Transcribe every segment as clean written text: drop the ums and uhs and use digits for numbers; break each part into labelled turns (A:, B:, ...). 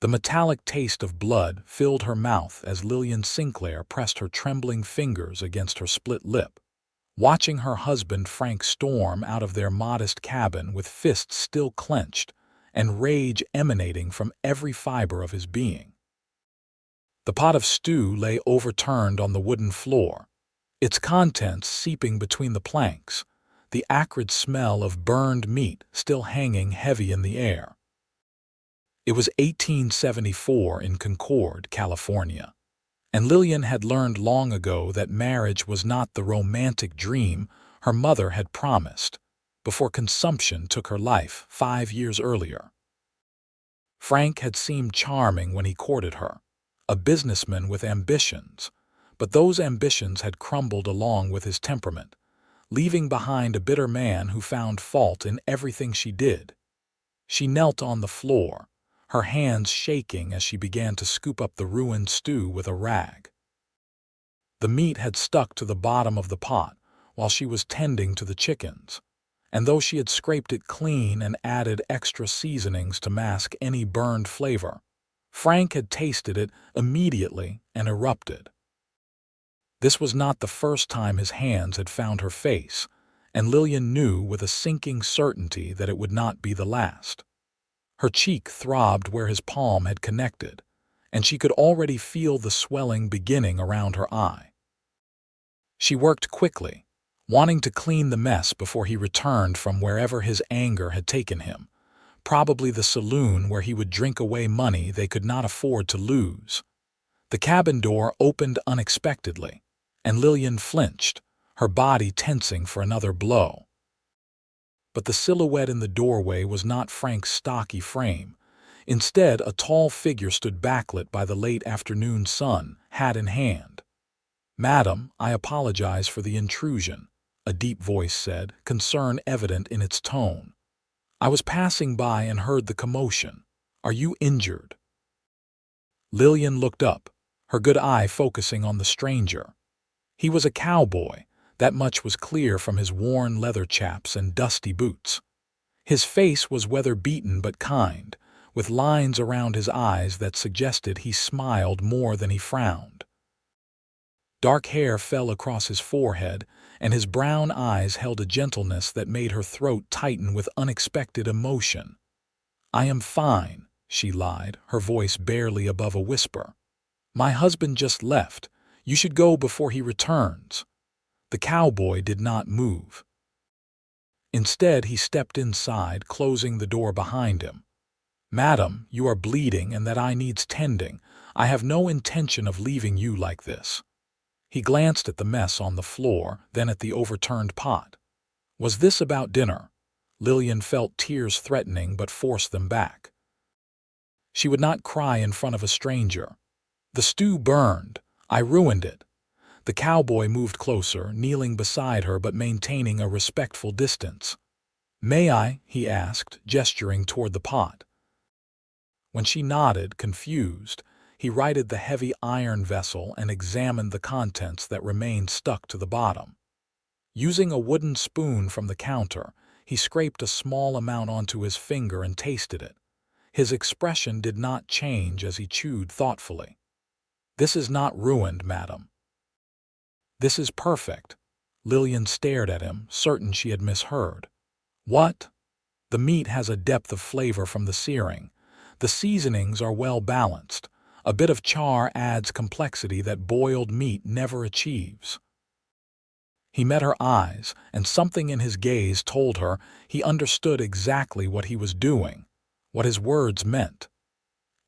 A: The metallic taste of blood filled her mouth as Lillian Sinclair pressed her trembling fingers against her split lip. Watching her husband Frank storm out of their modest cabin with fists still clenched and rage emanating from every fiber of his being. The pot of stew lay overturned on the wooden floor, its contents seeping between the planks, the acrid smell of burned meat still hanging heavy in the air. It was 1874 in Concord, California, and Lillian had learned long ago that marriage was not the romantic dream her mother had promised before consumption took her life 5 years earlier. Frank had seemed charming when he courted her, a businessman with ambitions, but those ambitions had crumbled along with his temperament, leaving behind a bitter man who found fault in everything she did. She knelt on the floor, her hands shaking as she began to scoop up the ruined stew with a rag. The meat had stuck to the bottom of the pot while she was tending to the chickens, and though she had scraped it clean and added extra seasonings to mask any burned flavor, Frank had tasted it immediately and erupted. This was not the first time his hands had found her face, and Lillian knew with a sinking certainty that it would not be the last. Her cheek throbbed where his palm had connected, and she could already feel the swelling beginning around her eye. She worked quickly, wanting to clean the mess before he returned from wherever his anger had taken him, probably the saloon where he would drink away money they could not afford to lose. The cabin door opened unexpectedly, and Lillian flinched, her body tensing for another blow. But the silhouette in the doorway was not Frank's stocky frame. Instead, a tall figure stood backlit by the late afternoon sun, hat in hand. "Madam, I apologize for the intrusion," a deep voice said, concern evident in its tone. "I was passing by and heard the commotion. Are you injured?" Lillian looked up, her good eye focusing on the stranger. He was a cowboy. That much was clear from his worn leather chaps and dusty boots. His face was weather-beaten but kind, with lines around his eyes that suggested he smiled more than he frowned. Dark hair fell across his forehead, and his brown eyes held a gentleness that made her throat tighten with unexpected emotion. "I am fine," she lied, her voice barely above a whisper. "My husband just left. You should go before he returns." The cowboy did not move. Instead, he stepped inside, closing the door behind him. "Madam, you are bleeding and that eye needs tending. I have no intention of leaving you like this." He glanced at the mess on the floor, then at the overturned pot. Was this about dinner? Lillian felt tears threatening but forced them back. She would not cry in front of a stranger. "The stew burned. I ruined it." The cowboy moved closer, kneeling beside her but maintaining a respectful distance. "May I?" he asked, gesturing toward the pot. When she nodded, confused, he righted the heavy iron vessel and examined the contents that remained stuck to the bottom. Using a wooden spoon from the counter, he scraped a small amount onto his finger and tasted it. His expression did not change as he chewed thoughtfully. "This is not ruined, madam." "This is perfect." Lillian stared at him, certain she had misheard. "What?" "The meat has a depth of flavor from the searing. The seasonings are well balanced. A bit of char adds complexity that boiled meat never achieves." He met her eyes, and something in his gaze told her he understood exactly what he was doing, what his words meant.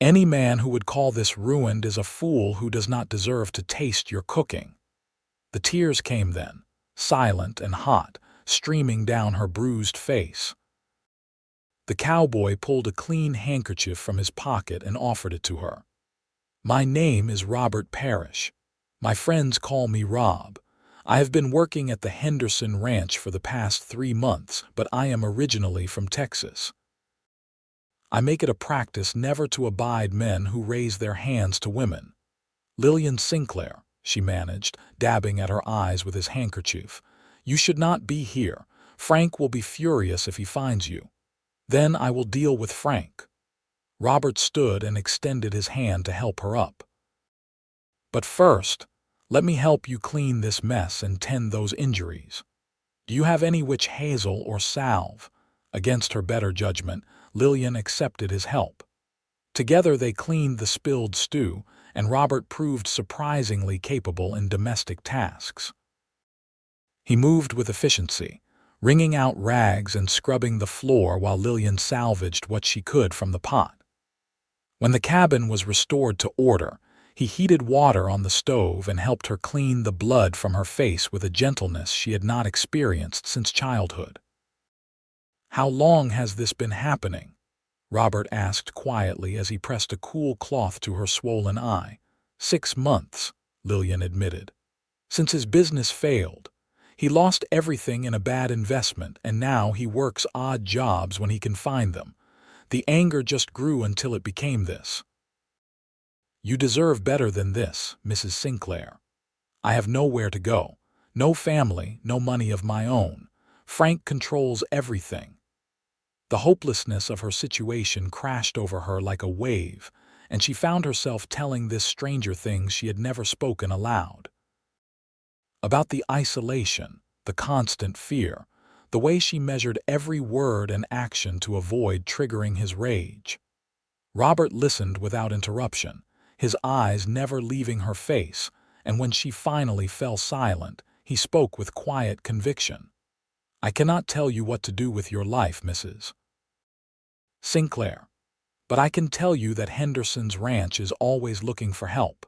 A: "Any man who would call this ruined is a fool who does not deserve to taste your cooking." The tears came then, silent and hot, streaming down her bruised face. The cowboy pulled a clean handkerchief from his pocket and offered it to her. "My name is Robert Parrish. My friends call me Rob. I have been working at the Henderson Ranch for the past 3 months, but I am originally from Texas. I make it a practice never to abide men who raise their hands to women." "Lillian Sinclair," she managed, dabbing at her eyes with his handkerchief. "You should not be here. Frank will be furious if he finds you." "Then I will deal with Frank." Robert stood and extended his hand to help her up. "But first, let me help you clean this mess and tend those injuries. Do you have any witch hazel or salve?" Against her better judgment, Lillian accepted his help. Together they cleaned the spilled stew, and Robert proved surprisingly capable in domestic tasks. He moved with efficiency, wringing out rags and scrubbing the floor while Lillian salvaged what she could from the pot. When the cabin was restored to order, he heated water on the stove and helped her clean the blood from her face with a gentleness she had not experienced since childhood. "How long has this been happening?" Robert asked quietly as he pressed a cool cloth to her swollen eye. "6 months," Lillian admitted. "Since his business failed. He lost everything in a bad investment, and now he works odd jobs when he can find them. The anger just grew until it became this." "You deserve better than this, Mrs. Sinclair. I have nowhere to go. No family, no money of my own. Frank controls everything." The hopelessness of her situation crashed over her like a wave, and she found herself telling this stranger things she had never spoken aloud. About the isolation, the constant fear, the way she measured every word and action to avoid triggering his rage. Robert listened without interruption, his eyes never leaving her face, and when she finally fell silent, he spoke with quiet conviction. "I cannot tell you what to do with your life, Mrs. Sinclair, but I can tell you that Henderson's ranch is always looking for help.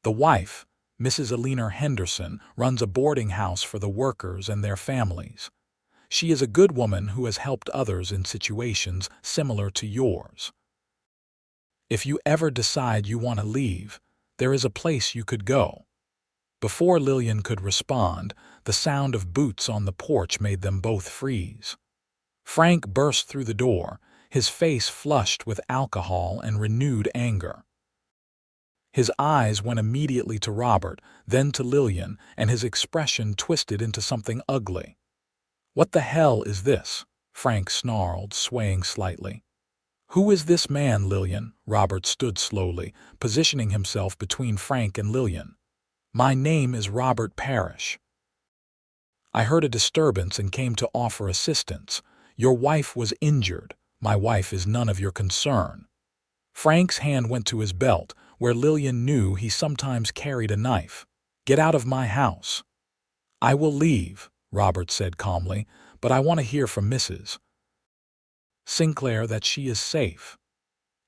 A: The wife, Mrs. Eleanor Henderson, runs a boarding house for the workers and their families. She is a good woman who has helped others in situations similar to yours. If you ever decide you want to leave, there is a place you could go." Before Lillian could respond, the sound of boots on the porch made them both freeze. Frank burst through the door, his face flushed with alcohol and renewed anger. His eyes went immediately to Robert, then to Lillian, and his expression twisted into something ugly. "What the hell is this?" Frank snarled, swaying slightly. "Who is this man, Lillian?" Robert stood slowly, positioning himself between Frank and Lillian. "My name is Robert Parrish. I heard a disturbance and came to offer assistance. Your wife was injured. My wife is none of your concern." Frank's hand went to his belt, where Lillian knew he sometimes carried a knife. "Get out of my house." "I will leave," Robert said calmly, "but I want to hear from Mrs. Sinclair that she is safe."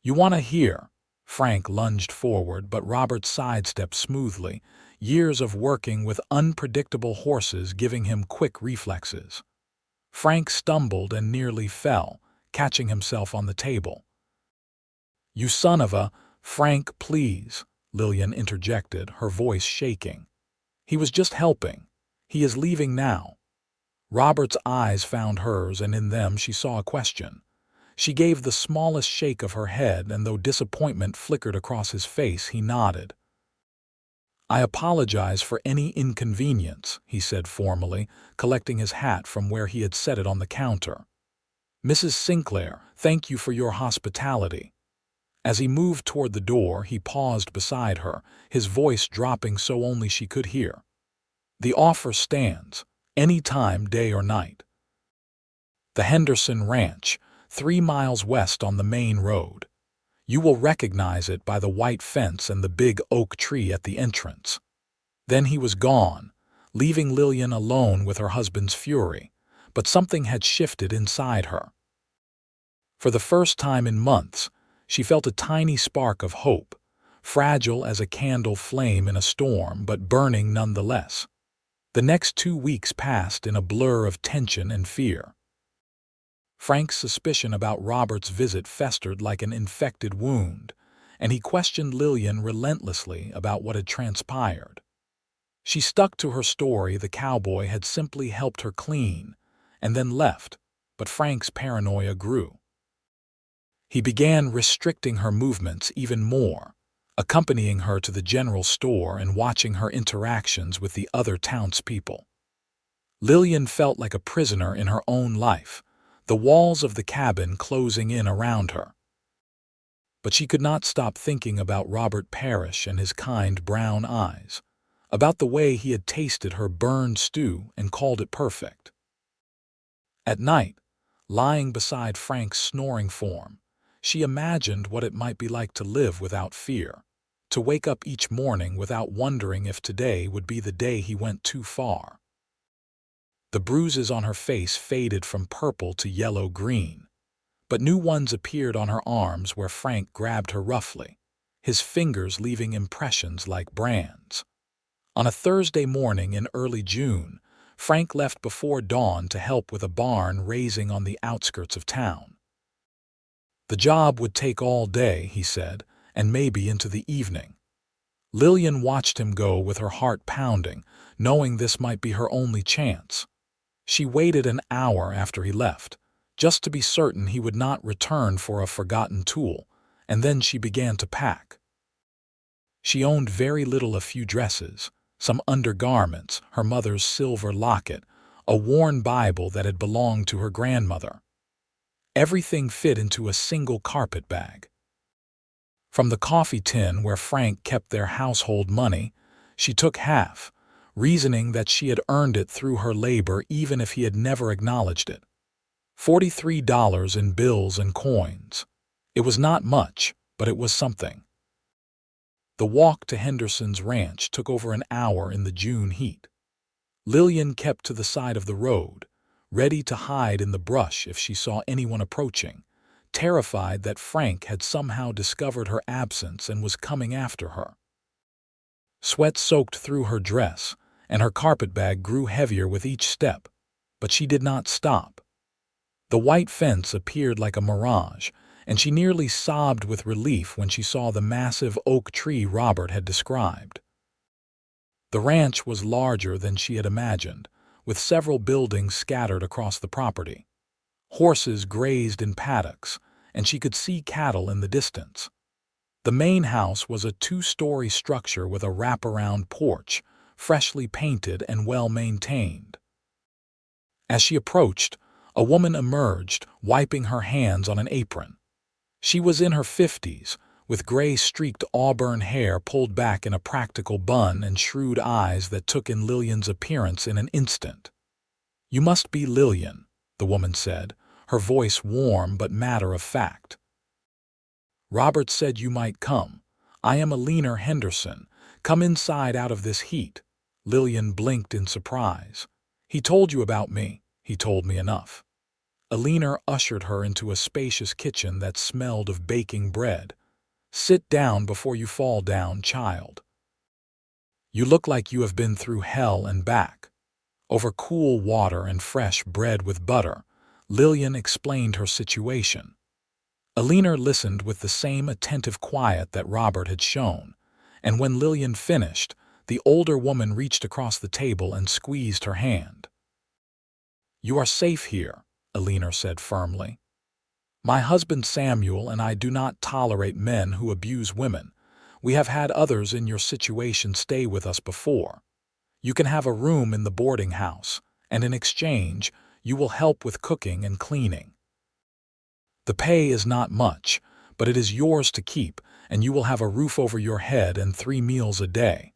A: "You want to hear?" Frank lunged forward, but Robert sidestepped smoothly, years of working with unpredictable horses giving him quick reflexes. Frank stumbled and nearly fell, catching himself on the table. "You son of a—" "Frank, please," Lillian interjected, her voice shaking. "He was just helping. He is leaving now." Robert's eyes found hers, and in them she saw a question. She gave the smallest shake of her head, and though disappointment flickered across his face, he nodded. "I apologize for any inconvenience," he said formally, collecting his hat from where he had set it on the counter. "Mrs. Sinclair, thank you for your hospitality." As he moved toward the door, he paused beside her, his voice dropping so only she could hear. "The offer stands, any time, day or night. The Henderson Ranch, 3 miles west on the main road. You will recognize it by the white fence and the big oak tree at the entrance." Then he was gone, leaving Lillian alone with her husband's fury, but something had shifted inside her. For the first time in months, she felt a tiny spark of hope, fragile as a candle flame in a storm, but burning nonetheless. The next 2 weeks passed in a blur of tension and fear. Frank's suspicion about Robert's visit festered like an infected wound, and he questioned Lillian relentlessly about what had transpired. She stuck to her story the cowboy had simply helped her clean, and then left, but Frank's paranoia grew. He began restricting her movements even more, accompanying her to the general store and watching her interactions with the other townspeople. Lillian felt like a prisoner in her own life, the walls of the cabin closing in around her. but she could not stop thinking about Robert Parrish and his kind brown eyes, about the way he had tasted her burned stew and called it perfect. At night, lying beside Frank's snoring form, she imagined what it might be like to live without fear, to wake up each morning without wondering if today would be the day he went too far. The bruises on her face faded from purple to yellow-green, but new ones appeared on her arms where Frank grabbed her roughly, his fingers leaving impressions like brands. On a Thursday morning in early June, Frank left before dawn to help with a barn raising on the outskirts of town. The job would take all day, he said, and maybe into the evening. Lillian watched him go with her heart pounding, knowing this might be her only chance. She waited an hour after he left, just to be certain he would not return for a forgotten tool, and then she began to pack. She owned very little, a few dresses, some undergarments, her mother's silver locket, a worn Bible that had belonged to her grandmother. Everything fit into a single carpet bag. From the coffee tin where Frank kept their household money, she took half, reasoning that she had earned it through her labor even if he had never acknowledged it. $43 in bills and coins. It was not much, but it was something. The walk to Henderson's ranch took over an hour in the June heat. Lillian kept to the side of the road, ready to hide in the brush if she saw anyone approaching, terrified that Frank had somehow discovered her absence and was coming after her. Sweat soaked through her dress, and her carpetbag grew heavier with each step, but she did not stop. The white fence appeared like a mirage, and she nearly sobbed with relief when she saw the massive oak tree Robert had described. The ranch was larger than she had imagined, with several buildings scattered across the property. Horses grazed in paddocks, and she could see cattle in the distance. The main house was a two-story structure with a wraparound porch, freshly painted and well-maintained. As she approached, a woman emerged, wiping her hands on an apron. She was in her 50s, with gray-streaked auburn hair pulled back in a practical bun and shrewd eyes that took in Lillian's appearance in an instant. "You must be Lillian," the woman said, her voice warm but matter-of-fact. "Robert said you might come. I am Alina Henderson. Come inside out of this heat." Lillian blinked in surprise. "He told you about me. He told me enough." Alina ushered her into a spacious kitchen that smelled of baking bread. "Sit down before you fall down, child. You look like you have been through hell and back." Over cool water and fresh bread with butter, Lillian explained her situation. Alina listened with the same attentive quiet that Robert had shown, and when Lillian finished, the older woman reached across the table and squeezed her hand. "You are safe here," Alina said firmly. "My husband Samuel and I do not tolerate men who abuse women. We have had others in your situation stay with us before. You can have a room in the boarding house, and in exchange, you will help with cooking and cleaning. The pay is not much, but it is yours to keep, and you will have a roof over your head and 3 meals a day.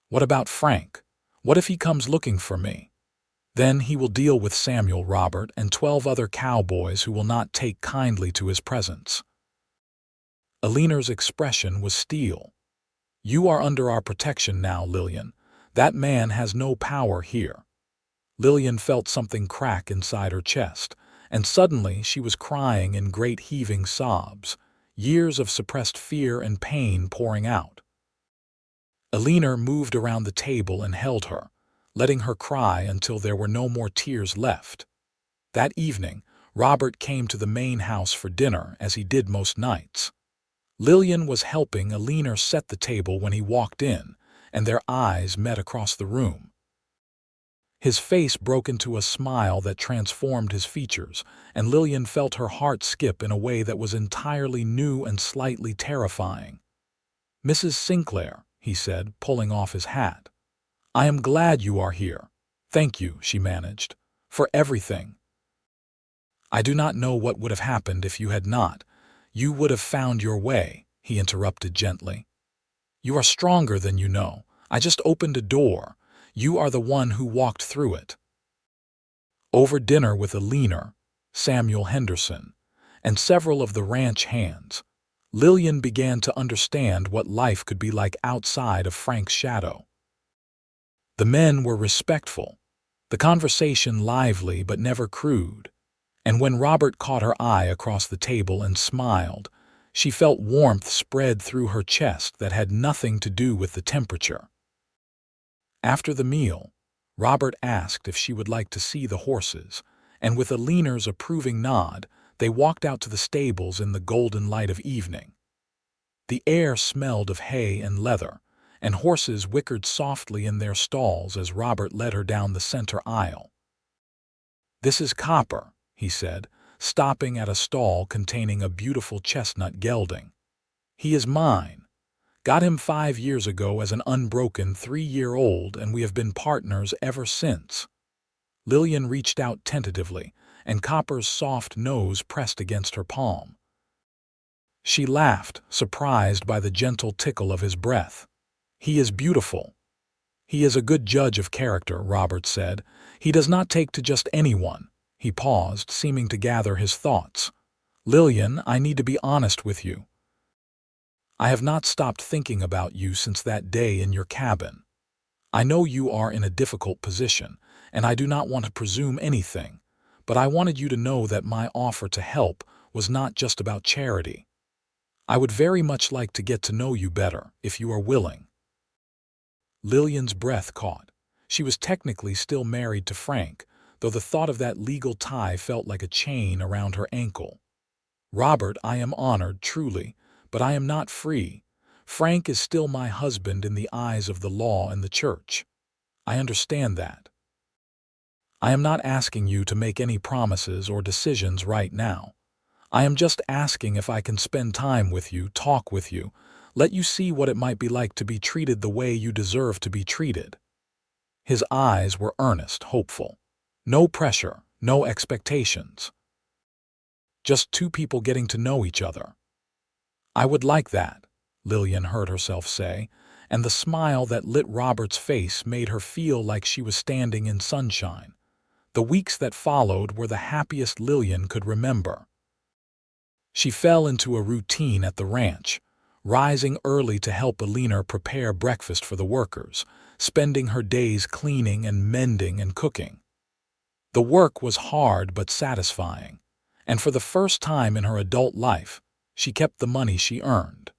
A: What about Frank? What if he comes looking for me? Then he will deal with Samuel, Robert, and 12 other cowboys who will not take kindly to his presence." Alina's expression was steel. "You are under our protection now, Lillian. That man has no power here." Lillian felt something crack inside her chest, and suddenly she was crying in great heaving sobs, years of suppressed fear and pain pouring out. Alina moved around the table and held her, letting her cry until there were no more tears left. That evening, Robert came to the main house for dinner, as he did most nights. Lillian was helping Alina set the table when he walked in, and their eyes met across the room. His face broke into a smile that transformed his features, and Lillian felt her heart skip in a way that was entirely new and slightly terrifying. "Mrs. Sinclair," he said, pulling off his hat. "I am glad you are here. Thank you," she managed, "for everything. I do not know what would have happened if you had not. "You would have found your way," he interrupted gently. "You are stronger than you know. I just opened a door. You are the one who walked through it." Over dinner with a leaner, Samuel Henderson, and several of the ranch hands, Lillian began to understand what life could be like outside of Frank's shadow. The men were respectful, the conversation lively but never crude, and when Robert caught her eye across the table and smiled, she felt warmth spread through her chest that had nothing to do with the temperature. After the meal, Robert asked if she would like to see the horses, and with a leaner's approving nod, they walked out to the stables in the golden light of evening. The air smelled of hay and leather, and horses whickered softly in their stalls as Robert led her down the center aisle. "This is Copper," he said, stopping at a stall containing a beautiful chestnut gelding. "He is mine. Got him 5 years ago as an unbroken 3-year-old, and we have been partners ever since." Lillian reached out tentatively, and Copper's soft nose pressed against her palm. She laughed, surprised by the gentle tickle of his breath. "He is beautiful." "He is a good judge of character," Robert said. "He does not take to just anyone." He paused, seeming to gather his thoughts. "Lillian, I need to be honest with you. I have not stopped thinking about you since that day in your cabin. I know you are in a difficult position, and I do not want to presume anything, but I wanted you to know that my offer to help was not just about charity. I would very much like to get to know you better, if you are willing." Lillian's breath caught. She was technically still married to Frank, though the thought of that legal tie felt like a chain around her ankle. "Robert, I am honored, truly, but I am not free. Frank is still my husband in the eyes of the law and the church. I understand that. I am not asking you to make any promises or decisions right now. I am just asking if I can spend time with you, talk with you, let you see what it might be like to be treated the way you deserve to be treated." His eyes were earnest, hopeful. No pressure, no expectations. Just two people getting to know each other. "I would like that," Lillian heard herself say, and the smile that lit Robert's face made her feel like she was standing in sunshine. The weeks that followed were the happiest Lillian could remember. She fell into a routine at the ranch, rising early to help Alina prepare breakfast for the workers, spending her days cleaning and mending and cooking. The work was hard but satisfying, and for the first time in her adult life, she kept the money she earned.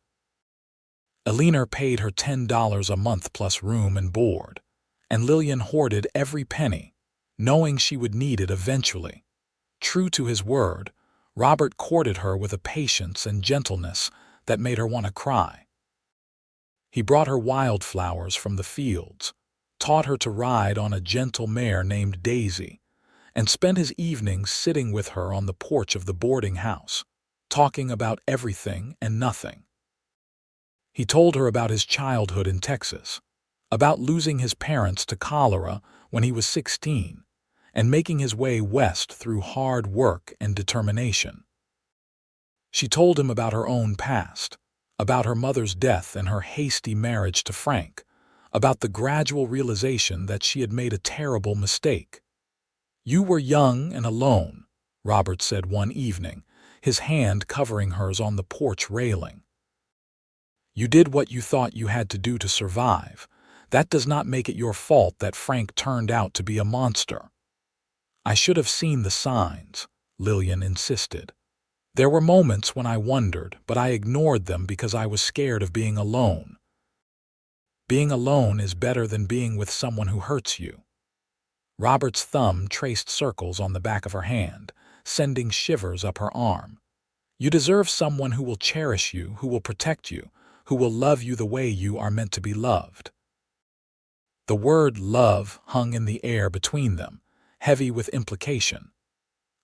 A: Alina paid her $10 a month plus room and board, and Lillian hoarded every penny, knowing she would need it eventually. True to his word, Robert courted her with a patience and gentleness that made her want to cry. He brought her wildflowers from the fields, taught her to ride on a gentle mare named Daisy, and spent his evenings sitting with her on the porch of the boarding house, talking about everything and nothing. He told her about his childhood in Texas, about losing his parents to cholera when he was 16, and making his way west through hard work and determination. She told him about her own past, about her mother's death and her hasty marriage to Frank, about the gradual realization that she had made a terrible mistake. "You were young and alone," Robert said one evening, his hand covering hers on the porch railing. "You did what you thought you had to do to survive. That does not make it your fault that Frank turned out to be a monster." "I should have seen the signs," Lillian insisted. "There were moments when I wondered, but I ignored them because I was scared of being alone. Being alone is better than being with someone who hurts you." Robert's thumb traced circles on the back of her hand, sending shivers up her arm. "You deserve someone who will cherish you, who will protect you, who will love you the way you are meant to be loved." The word love hung in the air between them, heavy with implication.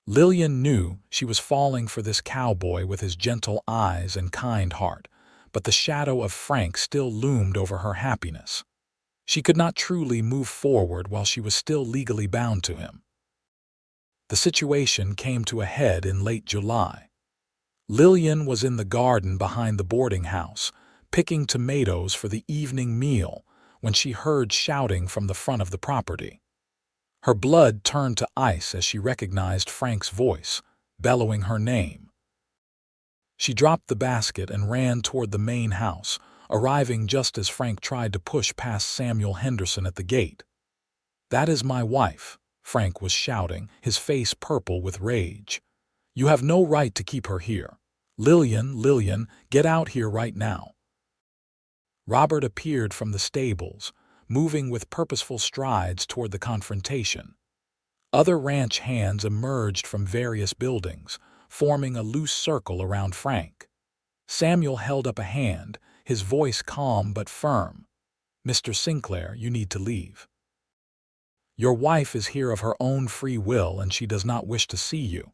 A: Lillian knew she was falling for this cowboy with his gentle eyes and kind heart, but the shadow of Frank still loomed over her happiness. She could not truly move forward while she was still legally bound to him. The situation came to a head in late July. Lillian was in the garden behind the boarding house, picking tomatoes for the evening meal, when she heard shouting from the front of the property. Her blood turned to ice as she recognized Frank's voice, bellowing her name. She dropped the basket and ran toward the main house, arriving just as Frank tried to push past Samuel Henderson at the gate. "That is my wife," Frank was shouting, his face purple with rage. "You have no right to keep her here. Lillian, get out here right now." Robert appeared from the stables, moving with purposeful strides toward the confrontation. Other ranch hands emerged from various buildings, forming a loose circle around Frank. Samuel held up a hand, his voice calm but firm. "Mr. Sinclair, you need to leave. Your wife is here of her own free will and she does not wish to see you.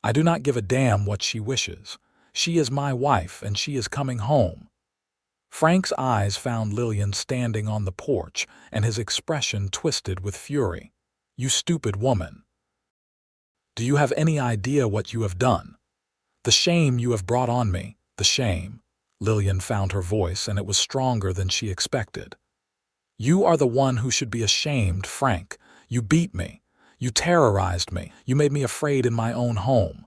A: I do not give a damn what she wishes. She is my wife and she is coming home." Frank's eyes found Lillian standing on the porch, and his expression twisted with fury. "You stupid woman. Do you have any idea what you have done? The shame you have brought on me, the shame." Lillian found her voice, and it was stronger than she expected. "You are the one who should be ashamed, Frank. You beat me. You terrorized me. You made me afraid in my own home.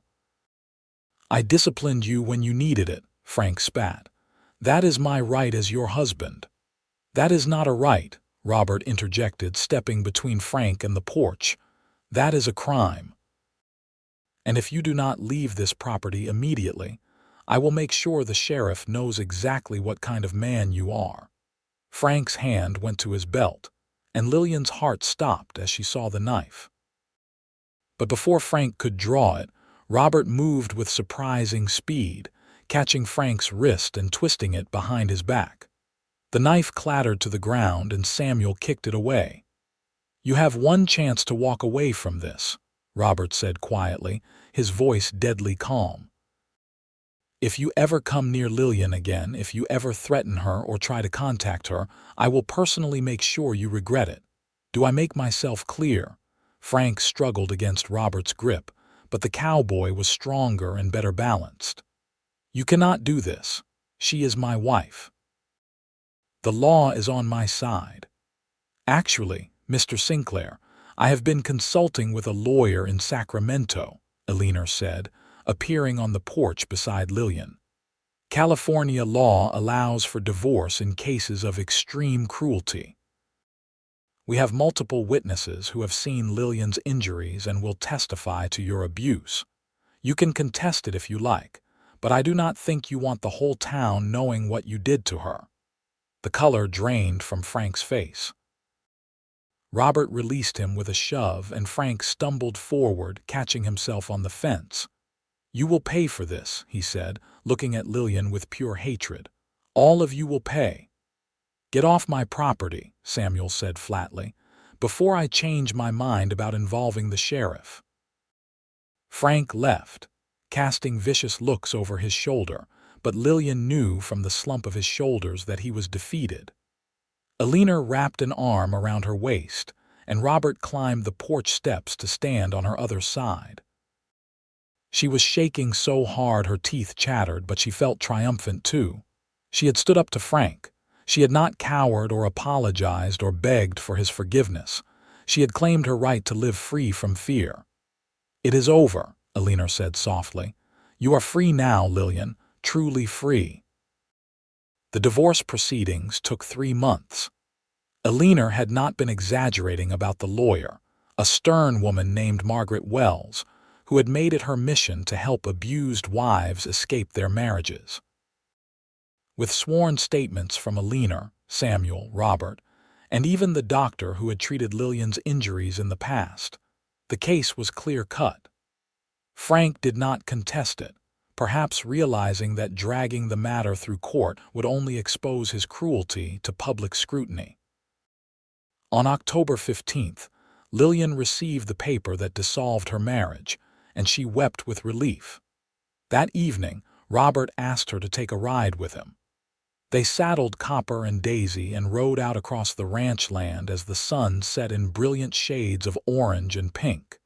A: I disciplined you when you needed it," Frank spat. "That is my right as your husband." "That is not a right," Robert interjected, stepping between Frank and the porch. "That is a crime. And if you do not leave this property immediately, I will make sure the sheriff knows exactly what kind of man you are." Frank's hand went to his belt, and Lillian's heart stopped as she saw the knife. But before Frank could draw it, Robert moved with surprising speed, catching Frank's wrist and twisting it behind his back. The knife clattered to the ground and Samuel kicked it away. "You have one chance to walk away from this," Robert said quietly, his voice deadly calm. "If you ever come near Lillian again, if you ever threaten her or try to contact her, I will personally make sure you regret it. Do I make myself clear?" Frank struggled against Robert's grip, but the cowboy was stronger and better balanced. "You cannot do this. She is my wife. The law is on my side. Actually, Mr. Sinclair, I have been consulting with a lawyer in Sacramento," Eleanor said, appearing on the porch beside Lillian. "California law allows for divorce in cases of extreme cruelty. We have multiple witnesses who have seen Lillian's injuries and will testify to your abuse. You can contest it if you like, but I do not think you want the whole town knowing what you did to her." The color drained from Frank's face. Robert released him with a shove, and Frank stumbled forward, catching himself on the fence. "You will pay for this," he said, looking at Lillian with pure hatred. "All of you will pay." "Get off my property," Samuel said flatly, "before I change my mind about involving the sheriff." Frank left, casting vicious looks over his shoulder, but Lillian knew from the slump of his shoulders that he was defeated. Eleanor wrapped an arm around her waist, and Robert climbed the porch steps to stand on her other side. She was shaking so hard her teeth chattered, but she felt triumphant too. She had stood up to Frank. She had not cowered or apologized or begged for his forgiveness. She had claimed her right to live free from fear. "It is over," Eleanor said softly. "You are free now, Lillian, truly free." The divorce proceedings took 3 months. Eleanor had not been exaggerating about the lawyer, a stern woman named Margaret Wells, who had made it her mission to help abused wives escape their marriages. With sworn statements from Eleanor, Samuel, Robert, and even the doctor who had treated Lillian's injuries in the past, the case was clear-cut. Frank did not contest it, perhaps realizing that dragging the matter through court would only expose his cruelty to public scrutiny. On October 15th, Lillian received the paper that dissolved her marriage, and she wept with relief. That evening, Robert asked her to take a ride with him. They saddled Copper and Daisy and rode out across the ranch land as the sun set in brilliant shades of orange and pink.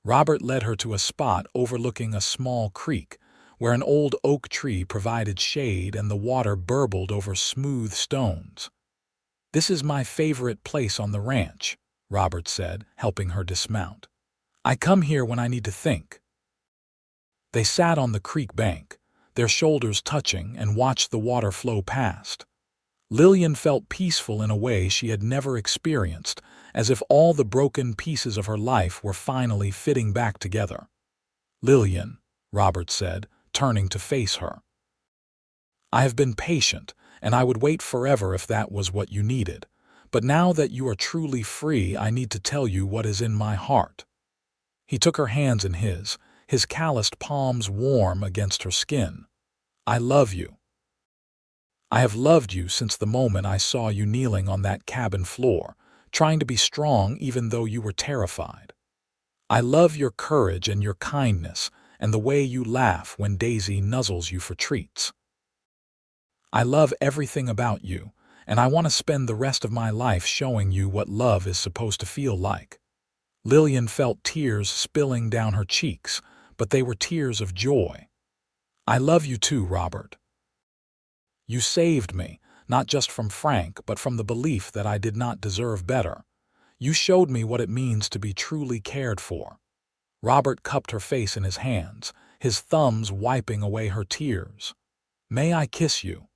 A: Robert led her to a spot overlooking a small creek, where an old oak tree provided shade and the water burbled over smooth stones. "This is my favorite place on the ranch," Robert said, helping her dismount. "I come here when I need to think." They sat on the creek bank, their shoulders touching, and watched the water flow past. Lillian felt peaceful in a way she had never experienced, as if all the broken pieces of her life were finally fitting back together. "Lillian," Robert said, turning to face her. "I have been patient, and I would wait forever if that was what you needed. But now that you are truly free, I need to tell you what is in my heart." He took her hands in his calloused palms warm against her skin. "I love you. I have loved you since the moment I saw you kneeling on that cabin floor, trying to be strong even though you were terrified. I love your courage and your kindness and the way you laugh when Daisy nuzzles you for treats. I love everything about you, and I want to spend the rest of my life showing you what love is supposed to feel like." Lillian felt tears spilling down her cheeks, but they were tears of joy. "I love you too, Robert. You saved me, not just from Frank, but from the belief that I did not deserve better. You showed me what it means to be truly cared for." Robert cupped her face in his hands, his thumbs wiping away her tears. "May I kiss you?"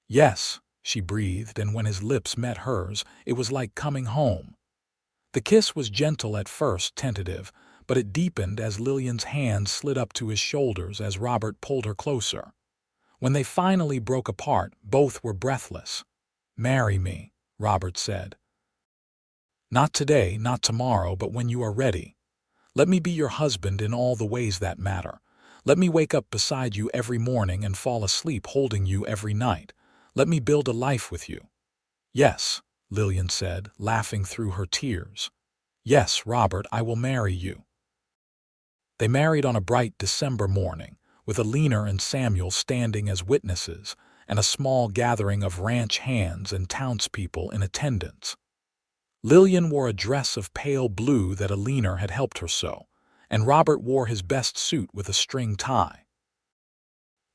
A: "Yes," she breathed, and when his lips met hers, it was like coming home. The kiss was gentle at first, tentative, but it deepened as Lillian's hands slid up to his shoulders as Robert pulled her closer. When they finally broke apart, both were breathless. "Marry me," Robert said. "Not today, not tomorrow, but when you are ready. Let me be your husband in all the ways that matter. Let me wake up beside you every morning and fall asleep holding you every night. Let me build a life with you." "Yes," Lillian said, laughing through her tears. "Yes, Robert, I will marry you." They married on a bright December morning, with Alina and Samuel standing as witnesses, and a small gathering of ranch hands and townspeople in attendance. Lillian wore a dress of pale blue that Alina had helped her sew, and Robert wore his best suit with a string tie.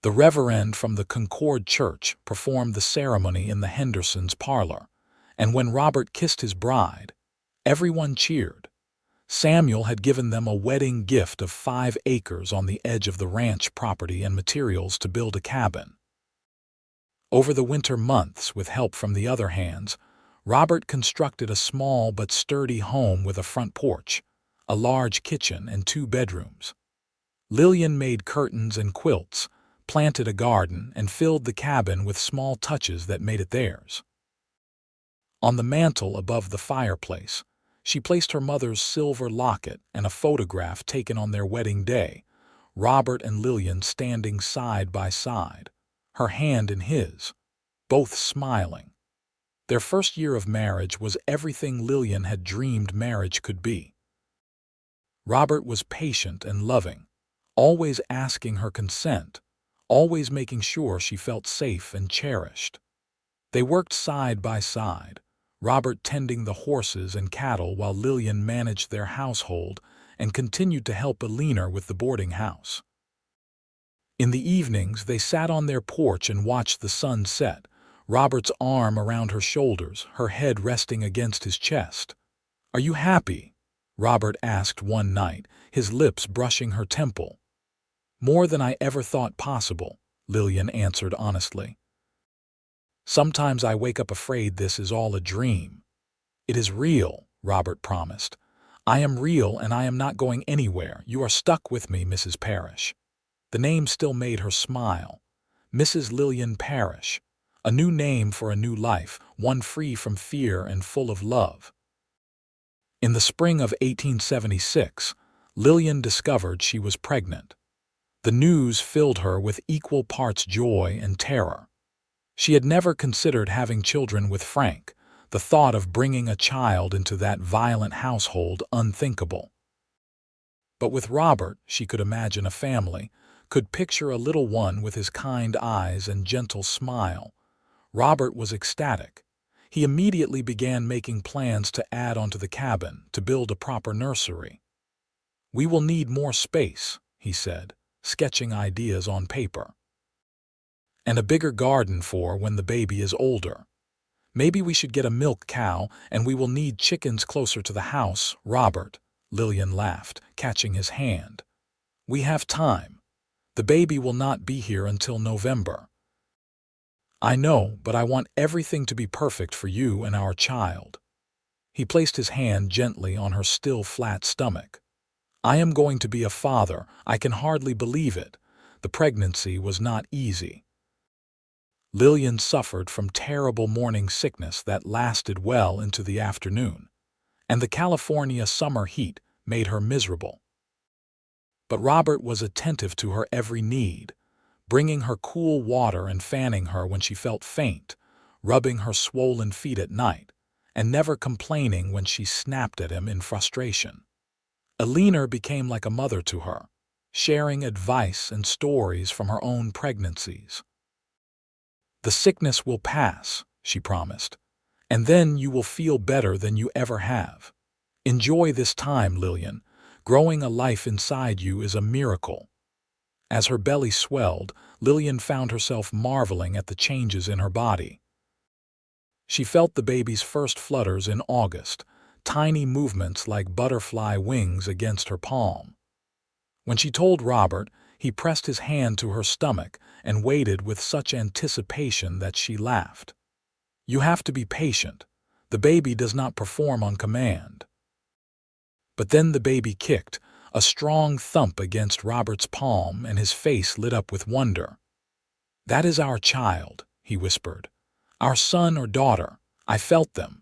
A: The reverend from the Concord Church performed the ceremony in the Hendersons' parlor, and when Robert kissed his bride, everyone cheered. Samuel had given them a wedding gift of 5 acres on the edge of the ranch property and materials to build a cabin. Over the winter months, with help from the other hands, Robert constructed a small but sturdy home with a front porch, a large kitchen, and 2 bedrooms. Lillian made curtains and quilts, planted a garden, and filled the cabin with small touches that made it theirs. On the mantel above the fireplace, she placed her mother's silver locket and a photograph taken on their wedding day, Robert and Lillian standing side by side, her hand in his, both smiling. Their first year of marriage was everything Lillian had dreamed marriage could be. Robert was patient and loving, always asking her consent, always making sure she felt safe and cherished. They worked side by side, Robert tending the horses and cattle while Lillian managed their household and continued to help Alina with the boarding house. In the evenings, they sat on their porch and watched the sun set, Robert's arm around her shoulders, her head resting against his chest. "Are you happy?" Robert asked one night, his lips brushing her temple. "More than I ever thought possible," Lillian answered honestly. "Sometimes I wake up afraid this is all a dream." "It is real," Robert promised. "I am real and I am not going anywhere. You are stuck with me, Mrs. Parrish." The name still made her smile. Mrs. Lillian Parrish. A new name for a new life, one free from fear and full of love. In the spring of 1876, Lillian discovered she was pregnant. The news filled her with equal parts joy and terror. She had never considered having children with Frank, the thought of bringing a child into that violent household unthinkable. But with Robert, she could imagine a family, could picture a little one with his kind eyes and gentle smile. Robert was ecstatic. He immediately began making plans to add onto the cabin, to build a proper nursery. "We will need more space," he said, sketching ideas on paper. "And a bigger garden for when the baby is older. Maybe we should get a milk cow, and we will need chickens closer to the house, Robert," Lillian laughed, catching his hand. "We have time. The baby will not be here until November." "I know, but I want everything to be perfect for you and our child." He placed his hand gently on her still flat stomach. "I am going to be a father. I can hardly believe it. The pregnancy was not easy." Lillian suffered from terrible morning sickness that lasted well into the afternoon, and the California summer heat made her miserable. But Robert was attentive to her every need, bringing her cool water and fanning her when she felt faint, rubbing her swollen feet at night, and never complaining when she snapped at him in frustration. Elena became like a mother to her, sharing advice and stories from her own pregnancies. "The sickness will pass," she promised, "and then you will feel better than you ever have. Enjoy this time, Lillian. Growing a life inside you is a miracle." As her belly swelled, Lillian found herself marveling at the changes in her body. She felt the baby's first flutters in August, tiny movements like butterfly wings against her palm. When she told Robert, he pressed his hand to her stomach and waited with such anticipation that she laughed. "You have to be patient. The baby does not perform on command." But then the baby kicked, a strong thump against Robert's palm, and his face lit up with wonder. "That is our child," he whispered. "Our son or daughter. I felt them."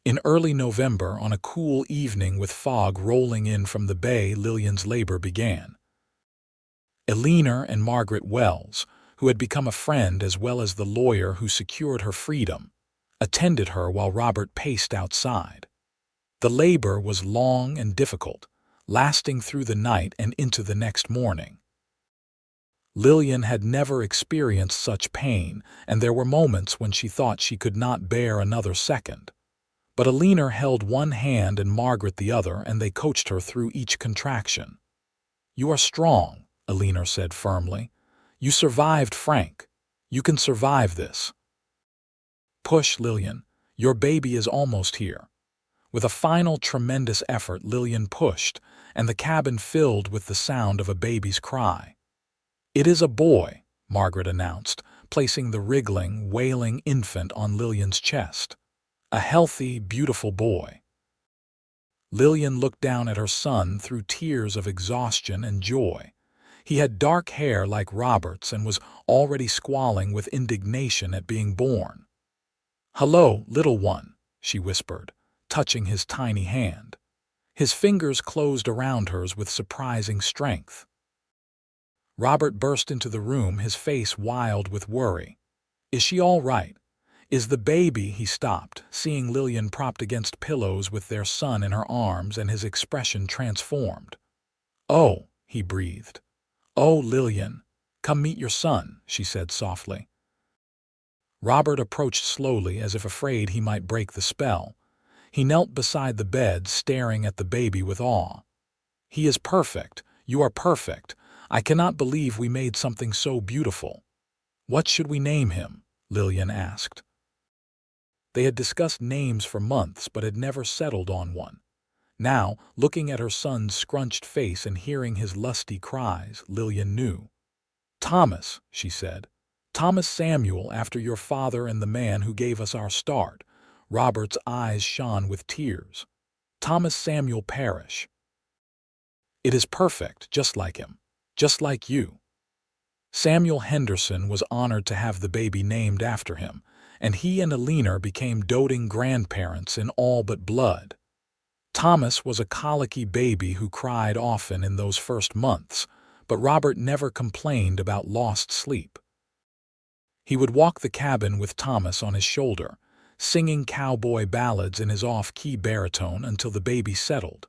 A: In early November, on a cool evening with fog rolling in from the bay, Lillian's labor began. Elena and Margaret Wells, who had become a friend as well as the lawyer who secured her freedom, attended her while Robert paced outside. The labor was long and difficult, lasting through the night and into the next morning. Lillian had never experienced such pain, and there were moments when she thought she could not bear another second. But Elena held one hand and Margaret the other, and they coached her through each contraction. "You are strong," Elena said firmly. "You survived Frank. You can survive this." "Push, Lillian. Your baby is almost here." With a final tremendous effort, Lillian pushed, and the cabin filled with the sound of a baby's cry. "It is a boy," Margaret announced, placing the wriggling, wailing infant on Lillian's chest. "A healthy, beautiful boy." Lillian looked down at her son through tears of exhaustion and joy. He had dark hair like Robert's and was already squalling with indignation at being born. "Hello, little one," she whispered, touching his tiny hand. His fingers closed around hers with surprising strength. Robert burst into the room, his face wild with worry. "Is she all right? Is the baby—" He stopped, seeing Lillian propped against pillows with their son in her arms, and his expression transformed. "Oh," he breathed. "Oh, Lillian, come meet your son," she said softly. Robert approached slowly, as if afraid he might break the spell. He knelt beside the bed, staring at the baby with awe. "He is perfect. You are perfect. I cannot believe we made something so beautiful." "What should we name him?" Lillian asked. They had discussed names for months but had never settled on one. Now, looking at her son's scrunched face and hearing his lusty cries, Lillian knew. "Thomas," she said. "Thomas Samuel, after your father and the man who gave us our start." Robert's eyes shone with tears. "Thomas Samuel Parrish. It is perfect, just like him. Just like you." Samuel Henderson was honored to have the baby named after him, and he and Elena became doting grandparents in all but blood. Thomas was a colicky baby who cried often in those first months, but Robert never complained about lost sleep. He would walk the cabin with Thomas on his shoulder, singing cowboy ballads in his off-key baritone until the baby settled.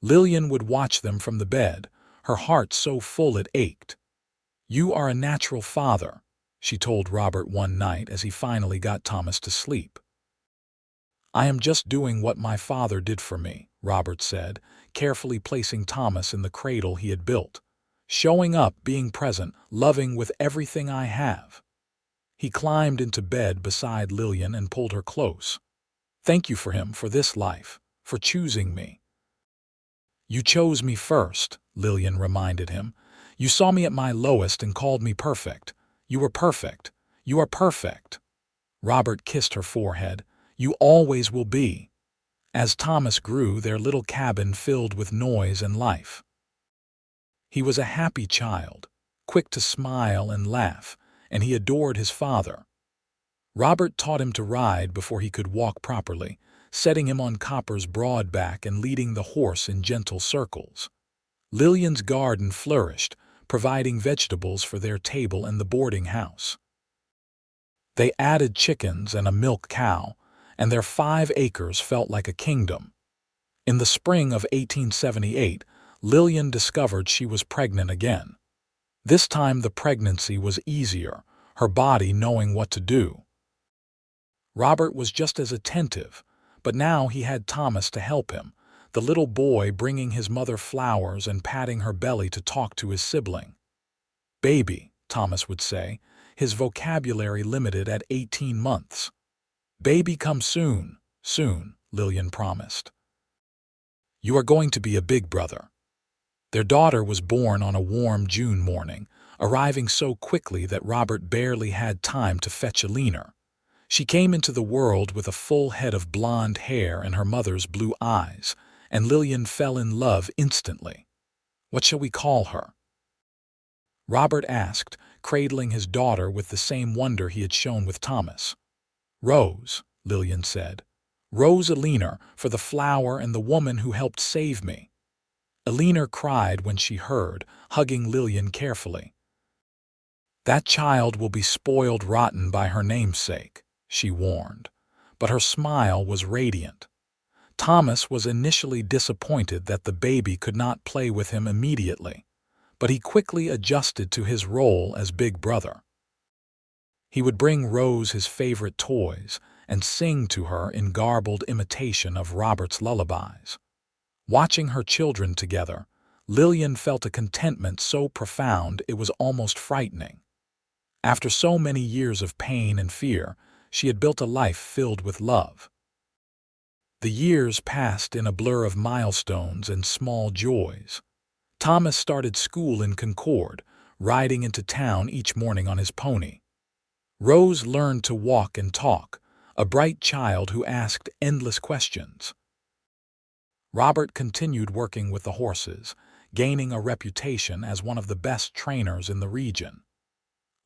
A: Lillian would watch them from the bed, her heart so full it ached. "You are a natural father," she told Robert one night as he finally got Thomas to sleep. "I am just doing what my father did for me," Robert said, carefully placing Thomas in the cradle he had built. "Showing up, being present, loving with everything I have." He climbed into bed beside Lillian and pulled her close. "Thank you for him, for this life, for choosing me." "You chose me first," Lillian reminded him. "You saw me at my lowest and called me perfect. You were perfect. You are perfect." Robert kissed her forehead. "You always will be." As Thomas grew, their little cabin filled with noise and life. He was a happy child, quick to smile and laugh, and he adored his father. Robert taught him to ride before he could walk properly, setting him on Copper's broad back and leading the horse in gentle circles. Lillian's garden flourished, providing vegetables for their table and the boarding house. They added chickens and a milk cow, and their 5 acres felt like a kingdom. In the spring of 1878, Lillian discovered she was pregnant again. This time the pregnancy was easier, her body knowing what to do. Robert was just as attentive, but now he had Thomas to help him, the little boy bringing his mother flowers and patting her belly to talk to his sibling. "Baby," Thomas would say, his vocabulary limited at 18 months. "Baby, come soon, soon," Lillian promised. "You are going to be a big brother." Their daughter was born on a warm June morning, arriving so quickly that Robert barely had time to fetch a leaner. She came into the world with a full head of blonde hair and her mother's blue eyes, and Lillian fell in love instantly. "What shall we call her?" Robert asked, cradling his daughter with the same wonder he had shown with Thomas. "Rose," Lillian said. "Rose Eleanor, for the flower and the woman who helped save me." Eleanor cried when she heard, hugging Lillian carefully. "That child will be spoiled rotten by her namesake," she warned, but her smile was radiant. Thomas was initially disappointed that the baby could not play with him immediately, but he quickly adjusted to his role as big brother. He would bring Rose his favorite toys and sing to her in garbled imitation of Robert's lullabies. Watching her children together, Lillian felt a contentment so profound it was almost frightening. After so many years of pain and fear, she had built a life filled with love. The years passed in a blur of milestones and small joys. Thomas started school in Concord, riding into town each morning on his pony. Rose learned to walk and talk, a bright child who asked endless questions. Robert continued working with the horses, gaining a reputation as one of the best trainers in the region.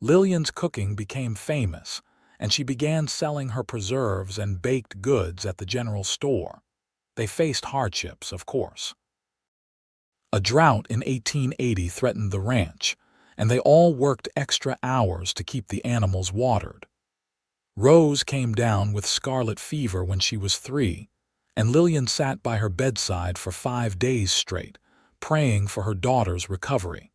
A: Lillian's cooking became famous, and she began selling her preserves and baked goods at the general store. They faced hardships, of course. A drought in 1880 threatened the ranch, and they all worked extra hours to keep the animals watered. Rose came down with scarlet fever when she was 3, and Lillian sat by her bedside for 5 days straight, praying for her daughter's recovery.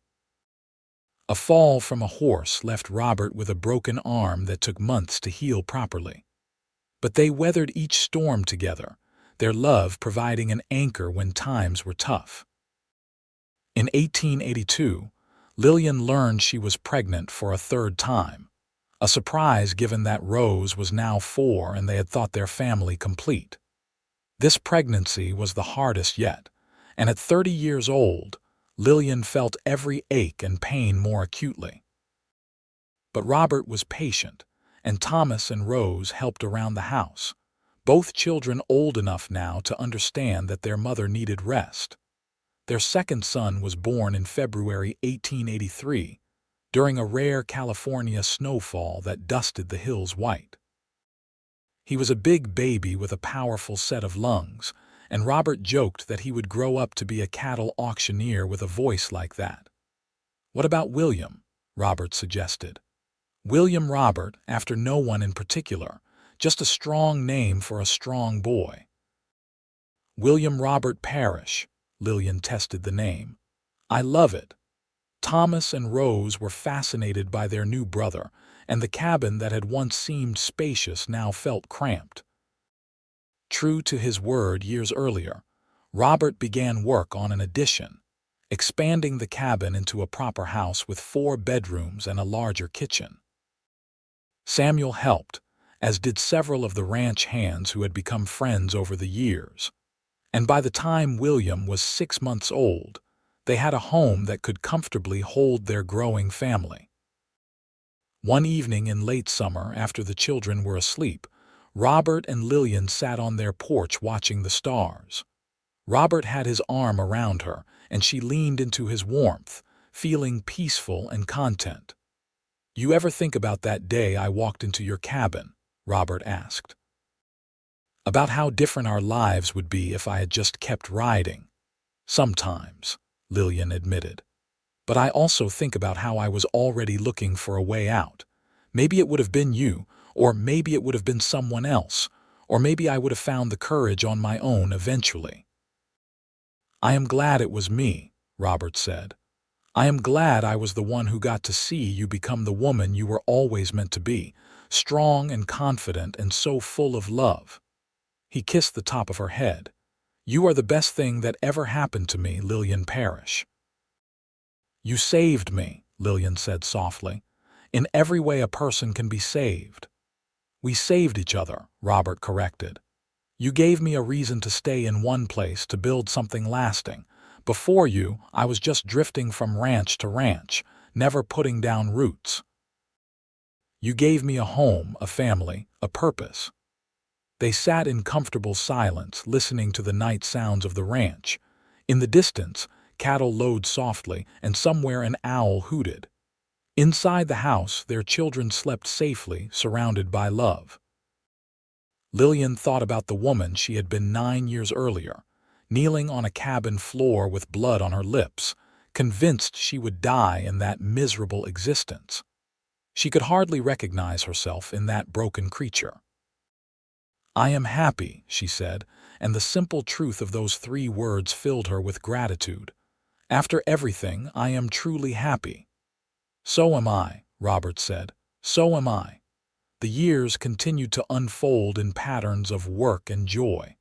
A: A fall from a horse left Robert with a broken arm that took months to heal properly. But they weathered each storm together, their love providing an anchor when times were tough. In 1882, Lillian learned she was pregnant for a 3rd time, a surprise given that Rose was now 4 and they had thought their family complete. This pregnancy was the hardest yet, and at 30 years old, Lillian felt every ache and pain more acutely. But Robert was patient, and Thomas and Rose helped around the house, both children old enough now to understand that their mother needed rest. Their 2nd son was born in February 1883, during a rare California snowfall that dusted the hills white. He was a big baby with a powerful set of lungs, and Robert joked that he would grow up to be a cattle auctioneer with a voice like that. "What about William?" Robert suggested. "William Robert, after no one in particular, just a strong name for a strong boy." "William Robert Parrish," Lillian tested the name. "I love it." Thomas and Rose were fascinated by their new brother, and the cabin that had once seemed spacious now felt cramped. True to his word years earlier, Robert began work on an addition, expanding the cabin into a proper house with 4 bedrooms and a larger kitchen. Samuel helped, as did several of the ranch hands who had become friends over the years. And by the time William was 6 months old, they had a home that could comfortably hold their growing family. One evening in late summer, after the children were asleep, Robert and Lillian sat on their porch watching the stars. Robert had his arm around her, and she leaned into his warmth, feeling peaceful and content. "You ever think about that day I walked into your cabin?" Robert asked. "About how different our lives would be if I had just kept riding." "Sometimes," Lillian admitted. "But I also think about how I was already looking for a way out. Maybe it would have been you, or maybe it would have been someone else, or maybe I would have found the courage on my own eventually." "I am glad it was me," Robert said. "I am glad I was the one who got to see you become the woman you were always meant to be, strong and confident and so full of love." He kissed the top of her head. "You are the best thing that ever happened to me, Lillian Parrish." "You saved me," Lillian said softly. "In every way a person can be saved." "We saved each other," Robert corrected. "You gave me a reason to stay in one place to build something lasting. Before you, I was just drifting from ranch to ranch, never putting down roots. You gave me a home, a family, a purpose." They sat in comfortable silence, listening to the night sounds of the ranch. In the distance, cattle lowed softly, and somewhere an owl hooted. Inside the house, their children slept safely, surrounded by love. Lillian thought about the woman she had been 9 years earlier, kneeling on a cabin floor with blood on her lips, convinced she would die in that miserable existence. She could hardly recognize herself in that broken creature. "I am happy," she said, and the simple truth of those 3 words filled her with gratitude. "After everything, I am truly happy." "So am I," Robert said. "So am I." The years continued to unfold in patterns of work and joy.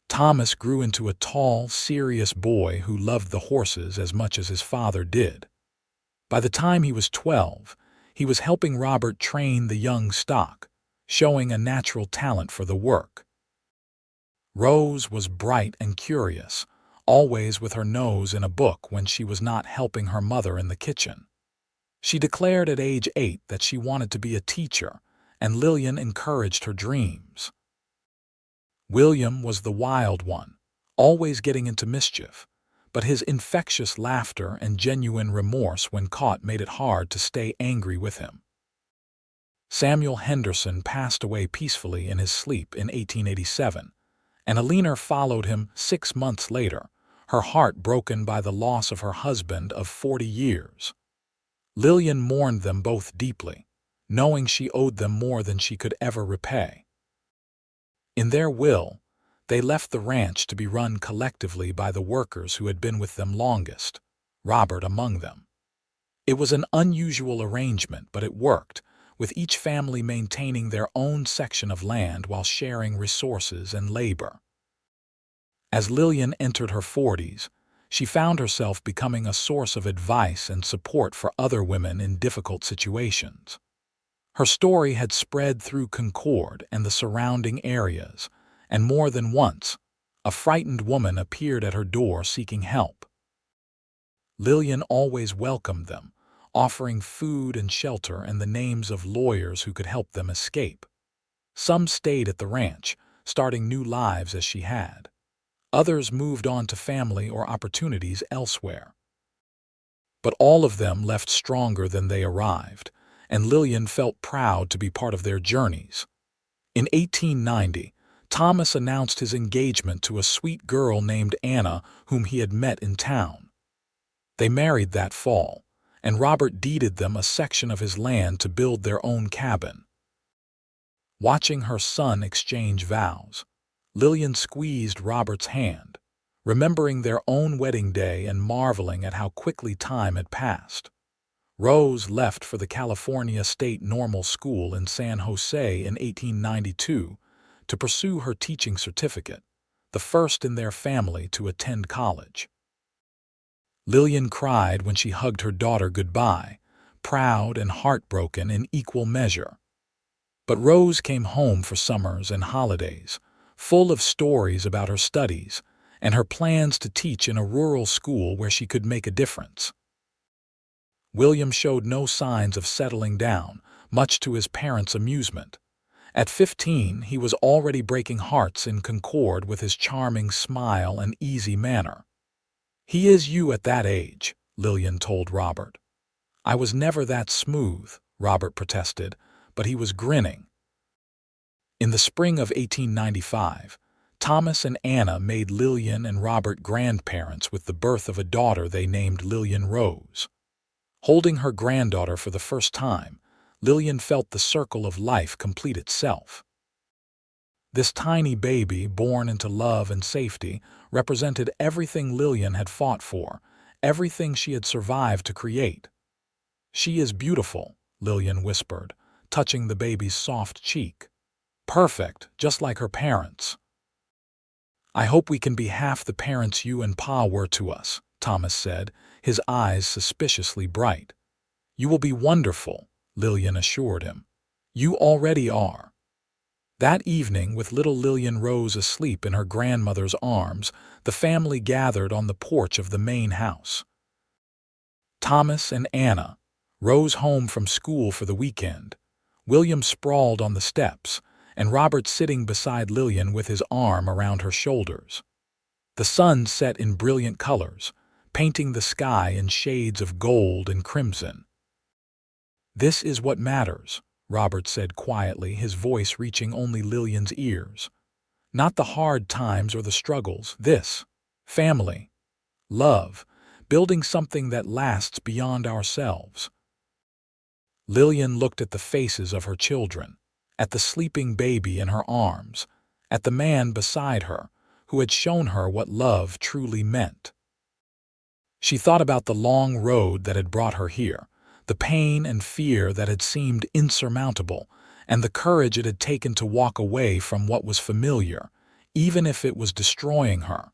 A: Thomas grew into a tall, serious boy who loved the horses as much as his father did. By the time he was 12, he was helping Robert train the young stock, showing a natural talent for the work. Rose was bright and curious, always with her nose in a book when she was not helping her mother in the kitchen. She declared at age 8 that she wanted to be a teacher, and Lillian encouraged her dreams. William was the wild one, always getting into mischief, but his infectious laughter and genuine remorse when caught made it hard to stay angry with him. Samuel Henderson passed away peacefully in his sleep in 1887, and Alina followed him 6 months later, her heart broken by the loss of her husband of 40 years. Lillian mourned them both deeply, knowing she owed them more than she could ever repay. In their will, they left the ranch to be run collectively by the workers who had been with them longest, Robert among them. It was an unusual arrangement, but it worked, with each family maintaining their own section of land while sharing resources and labor. As Lillian entered her 40s, she found herself becoming a source of advice and support for other women in difficult situations. Her story had spread through Concord and the surrounding areas, and more than once, a frightened woman appeared at her door seeking help. Lillian always welcomed them, offering food and shelter and the names of lawyers who could help them escape. Some stayed at the ranch, starting new lives as she had. Others moved on to family or opportunities elsewhere. But all of them left stronger than they arrived, and Lillian felt proud to be part of their journeys. In 1890, Thomas announced his engagement to a sweet girl named Anna whom he had met in town. They married that fall, and Robert deeded them a section of his land to build their own cabin. Watching her son exchange vows, Lillian squeezed Robert's hand, remembering their own wedding day and marveling at how quickly time had passed. Rose left for the California State Normal School in San Jose in 1892 to pursue her teaching certificate, the first in their family to attend college. Lillian cried when she hugged her daughter goodbye, proud and heartbroken in equal measure. But Rose came home for summers and holidays, full of stories about her studies and her plans to teach in a rural school where she could make a difference. William showed no signs of settling down, much to his parents' amusement. At 15, he was already breaking hearts in concord with his charming smile and easy manner. "He is you at that age," Lillian told Robert. "I was never that smooth," Robert protested, but he was grinning. In the spring of 1895, Thomas and Anna made Lillian and Robert grandparents with the birth of a daughter they named Lillian Rose. Holding her granddaughter for the first time, Lillian felt the circle of life complete itself. This tiny baby, born into love and safety, represented everything Lillian had fought for, everything she had survived to create. "She is beautiful," Lillian whispered, touching the baby's soft cheek. "Perfect, just like her parents." "I hope we can be half the parents you and Pa were to us," Thomas said, his eyes suspiciously bright. "You will be wonderful," Lillian assured him. "You already are." That evening, with little Lillian Rose asleep in her grandmother's arms, the family gathered on the porch of the main house. Thomas and Anna, Rose home from school for the weekend, William sprawled on the steps, and Robert sitting beside Lillian with his arm around her shoulders. The sun set in brilliant colors, painting the sky in shades of gold and crimson. "This is what matters," Robert said quietly, his voice reaching only Lillian's ears. "Not the hard times or the struggles. This. Family. Love. Building something that lasts beyond ourselves." Lillian looked at the faces of her children, at the sleeping baby in her arms, at the man beside her, who had shown her what love truly meant. She thought about the long road that had brought her here, the pain and fear that had seemed insurmountable, and the courage it had taken to walk away from what was familiar, even if it was destroying her.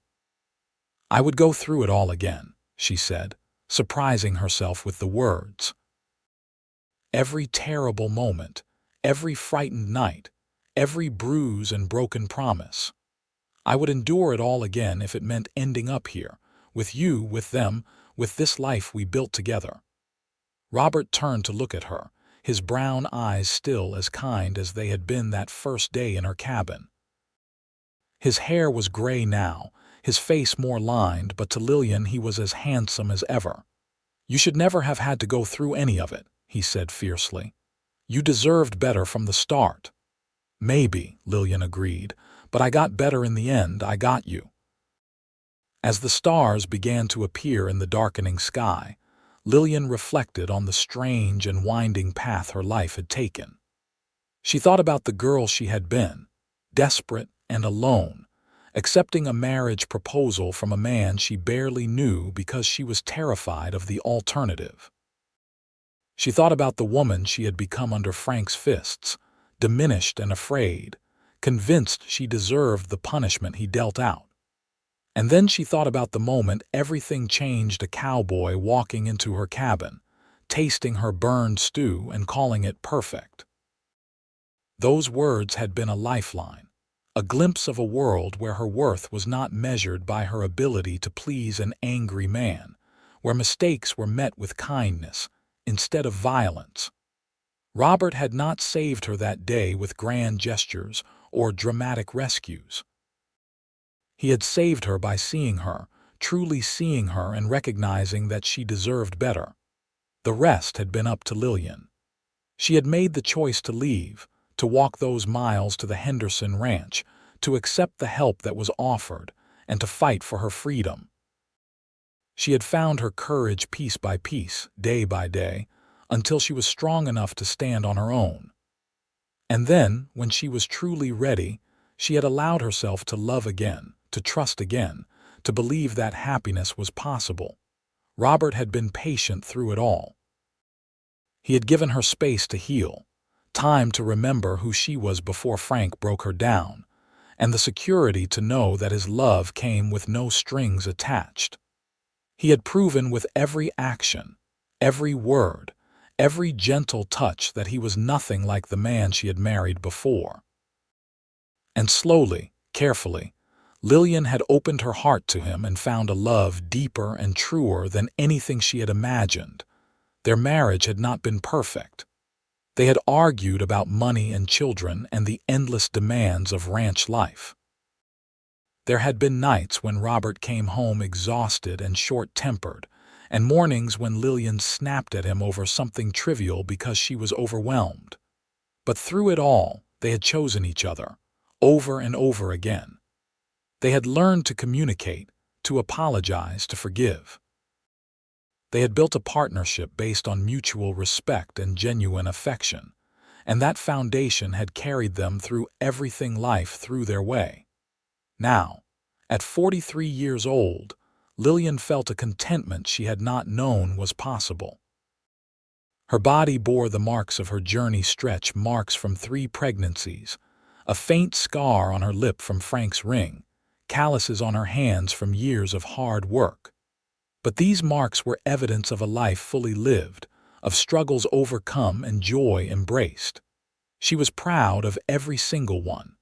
A: "I would go through it all again," she said, surprising herself with the words. "Every terrible moment, every frightened night, every bruise and broken promise. I would endure it all again if it meant ending up here, with you, with them, with this life we built together." Robert turned to look at her, his brown eyes still as kind as they had been that first day in her cabin. His hair was gray now, his face more lined, but to Lillian he was as handsome as ever. "You should never have had to go through any of it," he said fiercely. "You deserved better from the start." "Maybe," Lillian agreed, "but I got better in the end. I got you." As the stars began to appear in the darkening sky, Lillian reflected on the strange and winding path her life had taken. She thought about the girl she had been, desperate and alone, accepting a marriage proposal from a man she barely knew because she was terrified of the alternative. She thought about the woman she had become under Frank's fists, diminished and afraid, convinced she deserved the punishment he dealt out. And then she thought about the moment everything changed, a cowboy walking into her cabin, tasting her burned stew and calling it perfect. Those words had been a lifeline, a glimpse of a world where her worth was not measured by her ability to please an angry man, where mistakes were met with kindness instead of violence. Robert had not saved her that day with grand gestures or dramatic rescues. He had saved her by seeing her, truly seeing her and recognizing that she deserved better. The rest had been up to Lillian. She had made the choice to leave, to walk those miles to the Henderson ranch, to accept the help that was offered, and to fight for her freedom. She had found her courage piece by piece, day by day, until she was strong enough to stand on her own. And then, when she was truly ready, she had allowed herself to love again, to trust again, to believe that happiness was possible. Robert had been patient through it all. He had given her space to heal, time to remember who she was before Frank broke her down, and the security to know that his love came with no strings attached. He had proven with every action, every word, every gentle touch that he was nothing like the man she had married before. And slowly, carefully, Lillian had opened her heart to him and found a love deeper and truer than anything she had imagined. Their marriage had not been perfect. They had argued about money and children and the endless demands of ranch life. There had been nights when Robert came home exhausted and short-tempered, and mornings when Lillian snapped at him over something trivial because she was overwhelmed. But through it all, they had chosen each other, over and over again. They had learned to communicate, to apologize, to forgive. They had built a partnership based on mutual respect and genuine affection, and that foundation had carried them through everything life threw their way. Now, at 43 years old, Lillian felt a contentment she had not known was possible. Her body bore the marks of her journey, stretch marks from 3 pregnancies, a faint scar on her lip from Frank's ring, calluses on her hands from years of hard work. But these marks were evidence of a life fully lived, of struggles overcome and joy embraced. She was proud of every single one.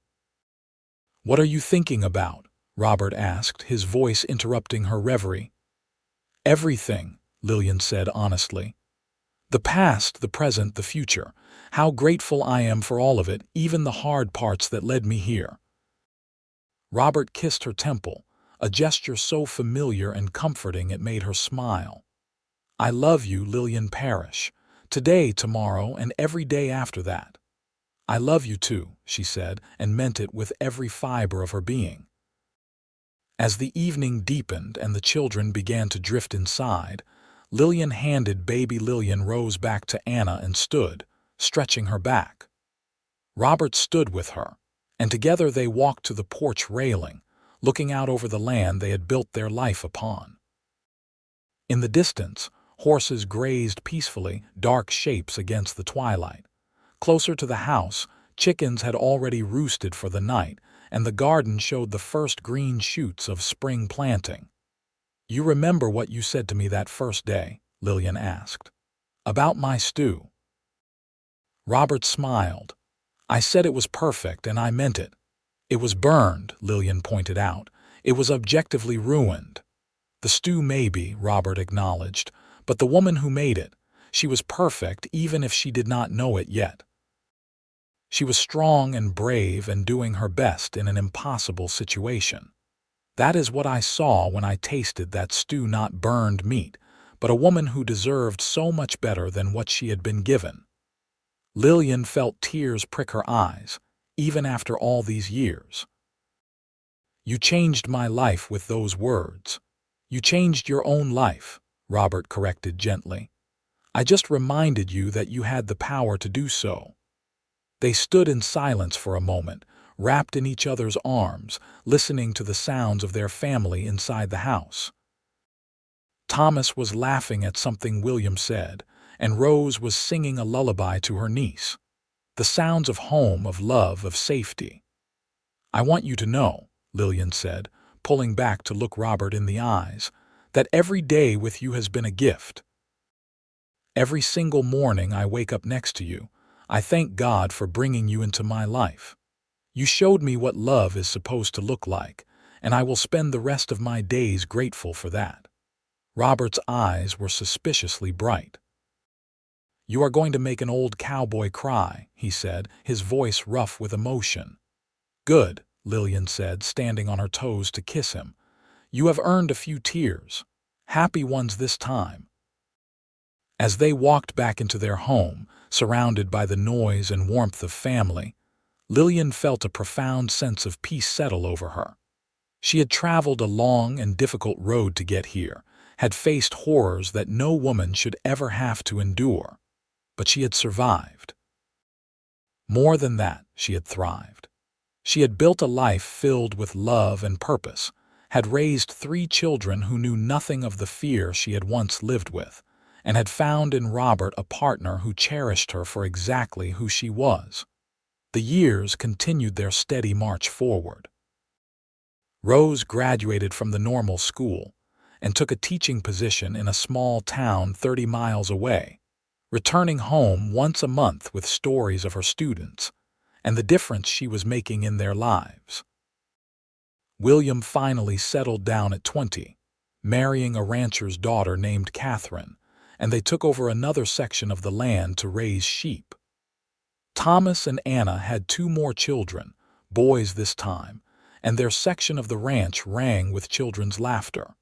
A: "What are you thinking about?" Robert asked, his voice interrupting her reverie. "Everything," Lillian said honestly. "The past, the present, the future. How grateful I am for all of it, even the hard parts that led me here." Robert kissed her temple, a gesture so familiar and comforting it made her smile. "I love you, Lillian Parrish. Today, tomorrow, and every day after that." "I love you too," she said, and meant it with every fiber of her being. As the evening deepened and the children began to drift inside, Lillian handed baby Lillian Rose back to Anna and stood, stretching her back. Robert stood with her, and together they walked to the porch railing, looking out over the land they had built their life upon. In the distance, horses grazed peacefully, dark shapes against the twilight. Closer to the house, chickens had already roosted for the night, and the garden showed the first green shoots of spring planting. "You remember what you said to me that first day?" Lillian asked. "About my stew?" Robert smiled. "I said it was perfect, and I meant it." "It was burned," Lillian pointed out. "It was objectively ruined." "The stew maybe," Robert acknowledged, "but the woman who made it, she was perfect even if she did not know it yet. She was strong and brave and doing her best in an impossible situation. That is what I saw when I tasted that stew, not burned meat, but a woman who deserved so much better than what she had been given." Lillian felt tears prick her eyes, even after all these years. "You changed my life with those words." "You changed your own life," Robert corrected gently. "I just reminded you that you had the power to do so." They stood in silence for a moment, wrapped in each other's arms, listening to the sounds of their family inside the house. Thomas was laughing at something William said, and Rose was singing a lullaby to her niece. The sounds of home, of love, of safety. "I want you to know," Lillian said, pulling back to look Robert in the eyes, "that every day with you has been a gift. Every single morning I wake up next to you, I thank God for bringing you into my life. You showed me what love is supposed to look like, and I will spend the rest of my days grateful for that." Robert's eyes were suspiciously bright. "You are going to make an old cowboy cry," he said, his voice rough with emotion. "Good," Lillian said, standing on her toes to kiss him. "You have earned a few tears. Happy ones this time." As they walked back into their home, surrounded by the noise and warmth of family, Lillian felt a profound sense of peace settle over her. She had traveled a long and difficult road to get here, had faced horrors that no woman should ever have to endure. But she had survived. More than that, she had thrived. She had built a life filled with love and purpose, had raised 3 children who knew nothing of the fear she had once lived with, and had found in Robert a partner who cherished her for exactly who she was. The years continued their steady march forward. Rose graduated from the normal school and took a teaching position in a small town 30 miles away, returning home once a month with stories of her students and the difference she was making in their lives. William finally settled down at 20, marrying a rancher's daughter named Catherine, and they took over another section of the land to raise sheep. Thomas and Anna had 2 more children, boys this time, and their section of the ranch rang with children's laughter.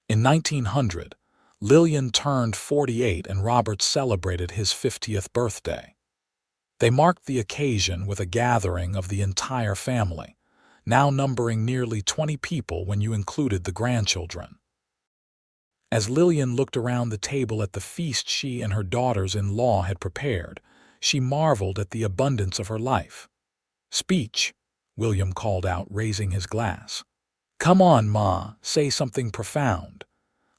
A: In 1900, Lillian turned 48 and Robert celebrated his 50th birthday. They marked the occasion with a gathering of the entire family, now numbering nearly 20 people when you included the grandchildren. As Lillian looked around the table at the feast she and her daughters-in-law had prepared, she marveled at the abundance of her life. "Speech," William called out, raising his glass. "Come on, Ma, say something profound."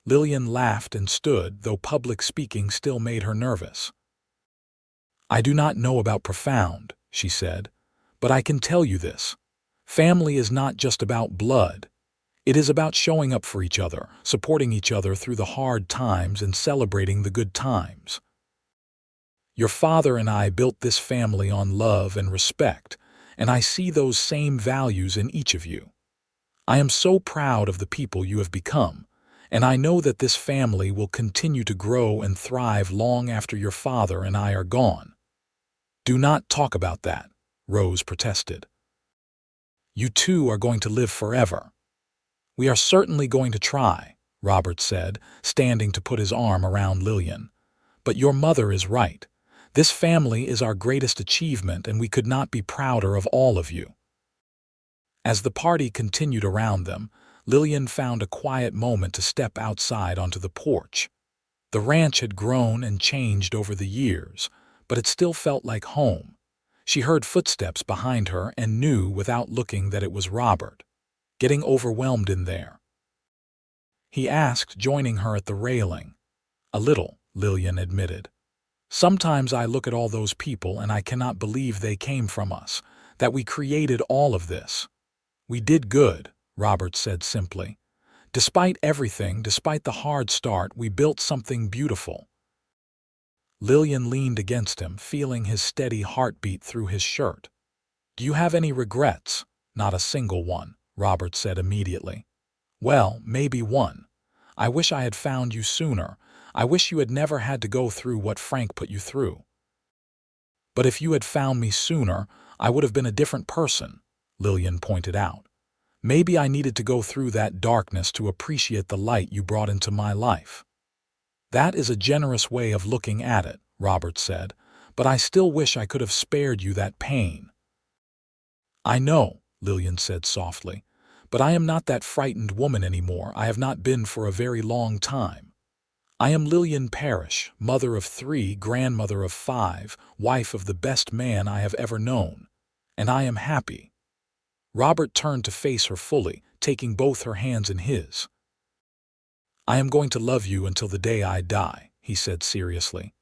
A: Lillian laughed and stood, though public speaking still made her nervous. "I do not know about profound," she said, "but I can tell you this. Family is not just about blood. It is about showing up for each other, supporting each other through the hard times and celebrating the good times. Your father and I built this family on love and respect, and I see those same values in each of you. I am so proud of the people you have become, and I know that this family will continue to grow and thrive long after your father and I are gone." "Do not talk about that," Rose protested. "You two are going to live forever." "We are certainly going to try," Robert said, standing to put his arm around Lillian. "But your mother is right. This family is our greatest achievement, and we could not be prouder of all of you." As the party continued around them, Lillian found a quiet moment to step outside onto the porch. The ranch had grown and changed over the years, but it still felt like home. She heard footsteps behind her and knew without looking that it was Robert, getting overwhelmed in there. He asked, joining her at the railing. "A little," Lillian admitted. "Sometimes I look at all those people and I cannot believe they came from us, that we created all of this." "We did good," Robert said simply. "Despite everything, despite the hard start, we built something beautiful." Lillian leaned against him, feeling his steady heartbeat through his shirt. "Do you have any regrets?" "Not a single one," Robert said immediately. "Well, maybe one. I wish I had found you sooner. I wish you had never had to go through what Frank put you through." "But if you had found me sooner, I would have been a different person," Lillian pointed out. "Maybe I needed to go through that darkness to appreciate the light you brought into my life." "That is a generous way of looking at it," Robert said, "but I still wish I could have spared you that pain." "I know," Lillian said softly, "but I am not that frightened woman anymore. I have not been for a very long time. I am Lillian Parrish, mother of 3, grandmother of 5, wife of the best man I have ever known. And I am happy." Robert turned to face her fully, taking both her hands in his. "I am going to love you until the day I die," he said seriously.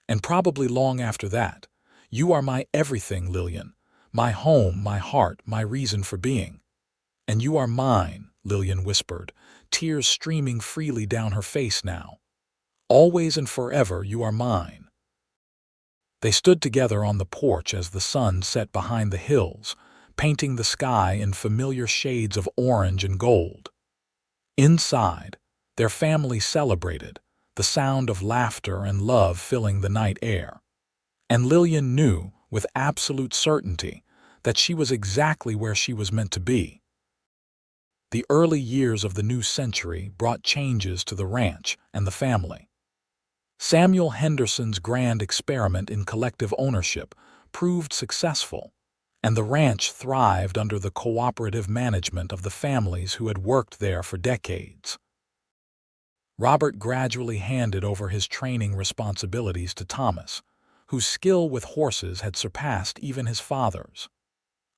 A: "And probably long after that. You are my everything, Lillian. My home, my heart, my reason for being." "And you are mine," Lillian whispered, tears streaming freely down her face now. "Always and forever you are mine." They stood together on the porch as the sun set behind the hills, painting the sky in familiar shades of orange and gold. Inside, their family celebrated, the sound of laughter and love filling the night air. And Lillian knew, with absolute certainty, that she was exactly where she was meant to be. The early years of the new century brought changes to the ranch and the family. Samuel Henderson's grand experiment in collective ownership proved successful, and the ranch thrived under the cooperative management of the families who had worked there for decades. Robert gradually handed over his training responsibilities to Thomas, whose skill with horses had surpassed even his father's.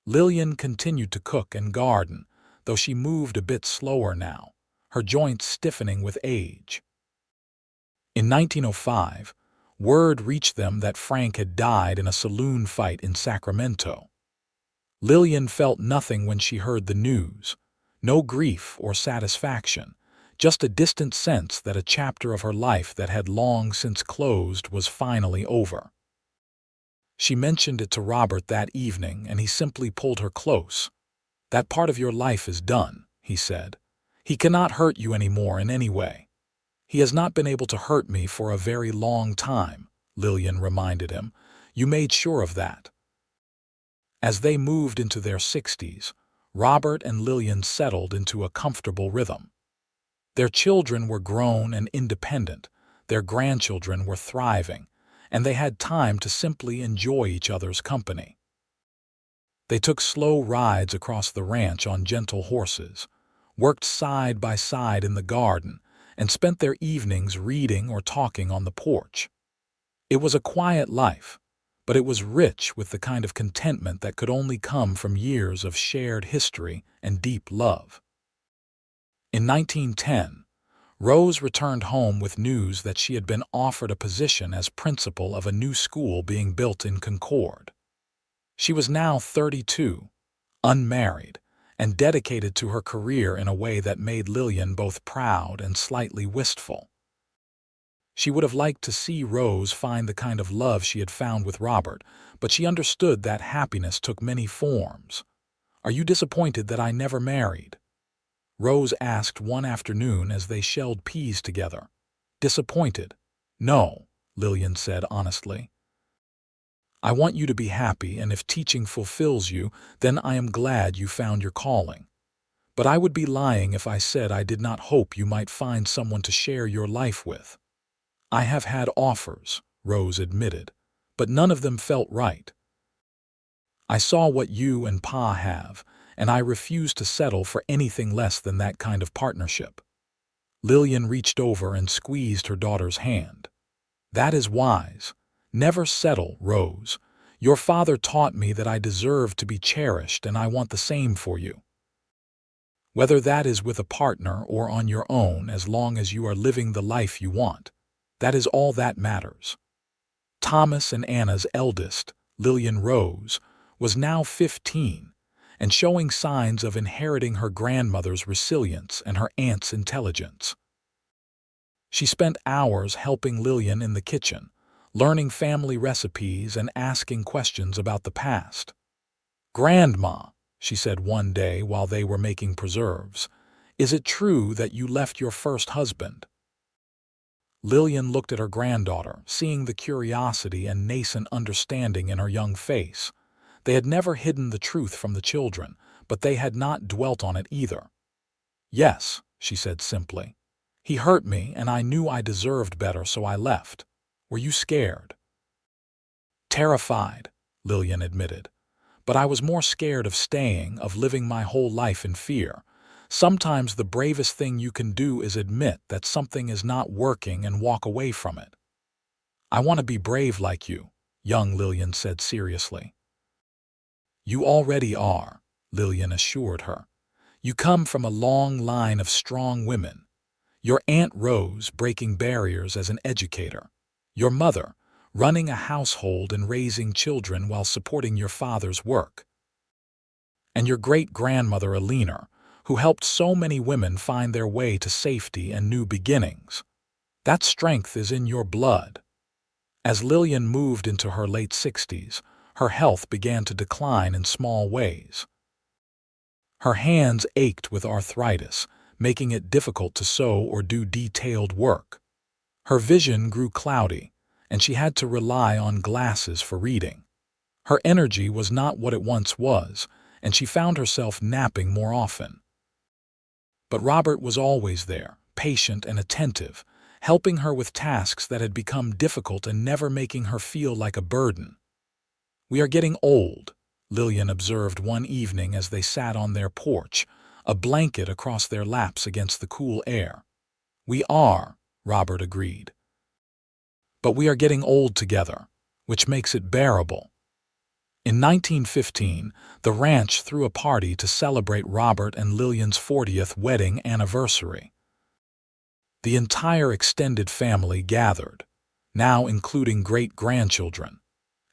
A: Lillian continued to cook and garden, though she moved a bit slower now, her joints stiffening with age. In 1905, word reached them that Frank had died in a saloon fight in Sacramento. Lillian felt nothing when she heard the news. No grief or satisfaction, just a distant sense that a chapter of her life that had long since closed was finally over. She mentioned it to Robert that evening, and he simply pulled her close. "That part of your life is done," he said. "He cannot hurt you anymore in any way." "He has not been able to hurt me for a very long time," Lillian reminded him. "You made sure of that." As they moved into their 60s, Robert and Lillian settled into a comfortable rhythm. Their children were grown and independent, their grandchildren were thriving, and they had time to simply enjoy each other's company. They took slow rides across the ranch on gentle horses, worked side by side in the garden, and spent their evenings reading or talking on the porch. It was a quiet life, but it was rich with the kind of contentment that could only come from years of shared history and deep love. In 1910, Rose returned home with news that she had been offered a position as principal of a new school being built in Concord. She was now 32, unmarried, and dedicated to her career in a way that made Lillian both proud and slightly wistful. She would have liked to see Rose find the kind of love she had found with Robert, but she understood that happiness took many forms. "Are you disappointed that I never married?" Rose asked one afternoon as they shelled peas together. "Disappointed? No," Lillian said honestly. "I want you to be happy, and if teaching fulfills you, then I am glad you found your calling. But I would be lying if I said I did not hope you might find someone to share your life with." "I have had offers," Rose admitted, "but none of them felt right. I saw what you and Pa have, and I refuse to settle for anything less than that kind of partnership." Lillian reached over and squeezed her daughter's hand. "That is wise. Never settle, Rose. Your father taught me that I deserve to be cherished, and I want the same for you. Whether that is with a partner or on your own, as long as you are living the life you want, that is all that matters." Thomas and Anna's eldest, Lillian Rose, was now 15 and showing signs of inheriting her grandmother's resilience and her aunt's intelligence. She spent hours helping Lillian in the kitchen, learning family recipes and asking questions about the past. "Grandma," she said one day while they were making preserves, "is it true that you left your first husband?" Lillian looked at her granddaughter, seeing the curiosity and nascent understanding in her young face. They had never hidden the truth from the children, but they had not dwelt on it either. "Yes," she said simply. "He hurt me, and I knew I deserved better, so I left." "Were you scared?" "Terrified," Lillian admitted. "But I was more scared of staying, of living my whole life in fear. Sometimes the bravest thing you can do is admit that something is not working and walk away from it." "I want to be brave like you," young Lillian said seriously. "You already are," Lillian assured her. "You come from a long line of strong women. Your Aunt Rose breaking barriers as an educator. Your mother running a household and raising children while supporting your father's work. And your great-grandmother Alina, who helped so many women find their way to safety and new beginnings. That strength is in your blood." As Lillian moved into her late 60s, her health began to decline in small ways. Her hands ached with arthritis, making it difficult to sew or do detailed work. Her vision grew cloudy, and she had to rely on glasses for reading. Her energy was not what it once was, and she found herself napping more often. But Robert was always there, patient and attentive, helping her with tasks that had become difficult and never making her feel like a burden. "We are getting old," Lillian observed one evening as they sat on their porch, a blanket across their laps against the cool air. "We are," Robert agreed. "But we are getting old together, which makes it bearable." In 1915, the ranch threw a party to celebrate Robert and Lillian's 40th wedding anniversary. The entire extended family gathered, now including great-grandchildren.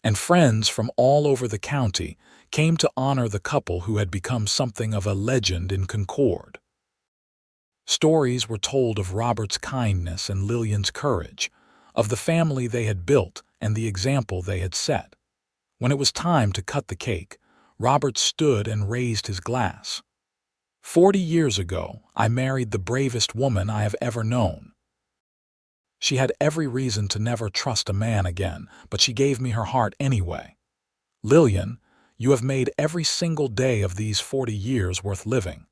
A: and friends from all over the county came to honor the couple who had become something of a legend in Concord. Stories were told of Robert's kindness and Lillian's courage, of the family they had built and the example they had set. When it was time to cut the cake, Robert stood and raised his glass. 40 years ago, I married the bravest woman I have ever known. She had every reason to never trust a man again, but she gave me her heart anyway. Lillian, you have made every single day of these 40 years worth living.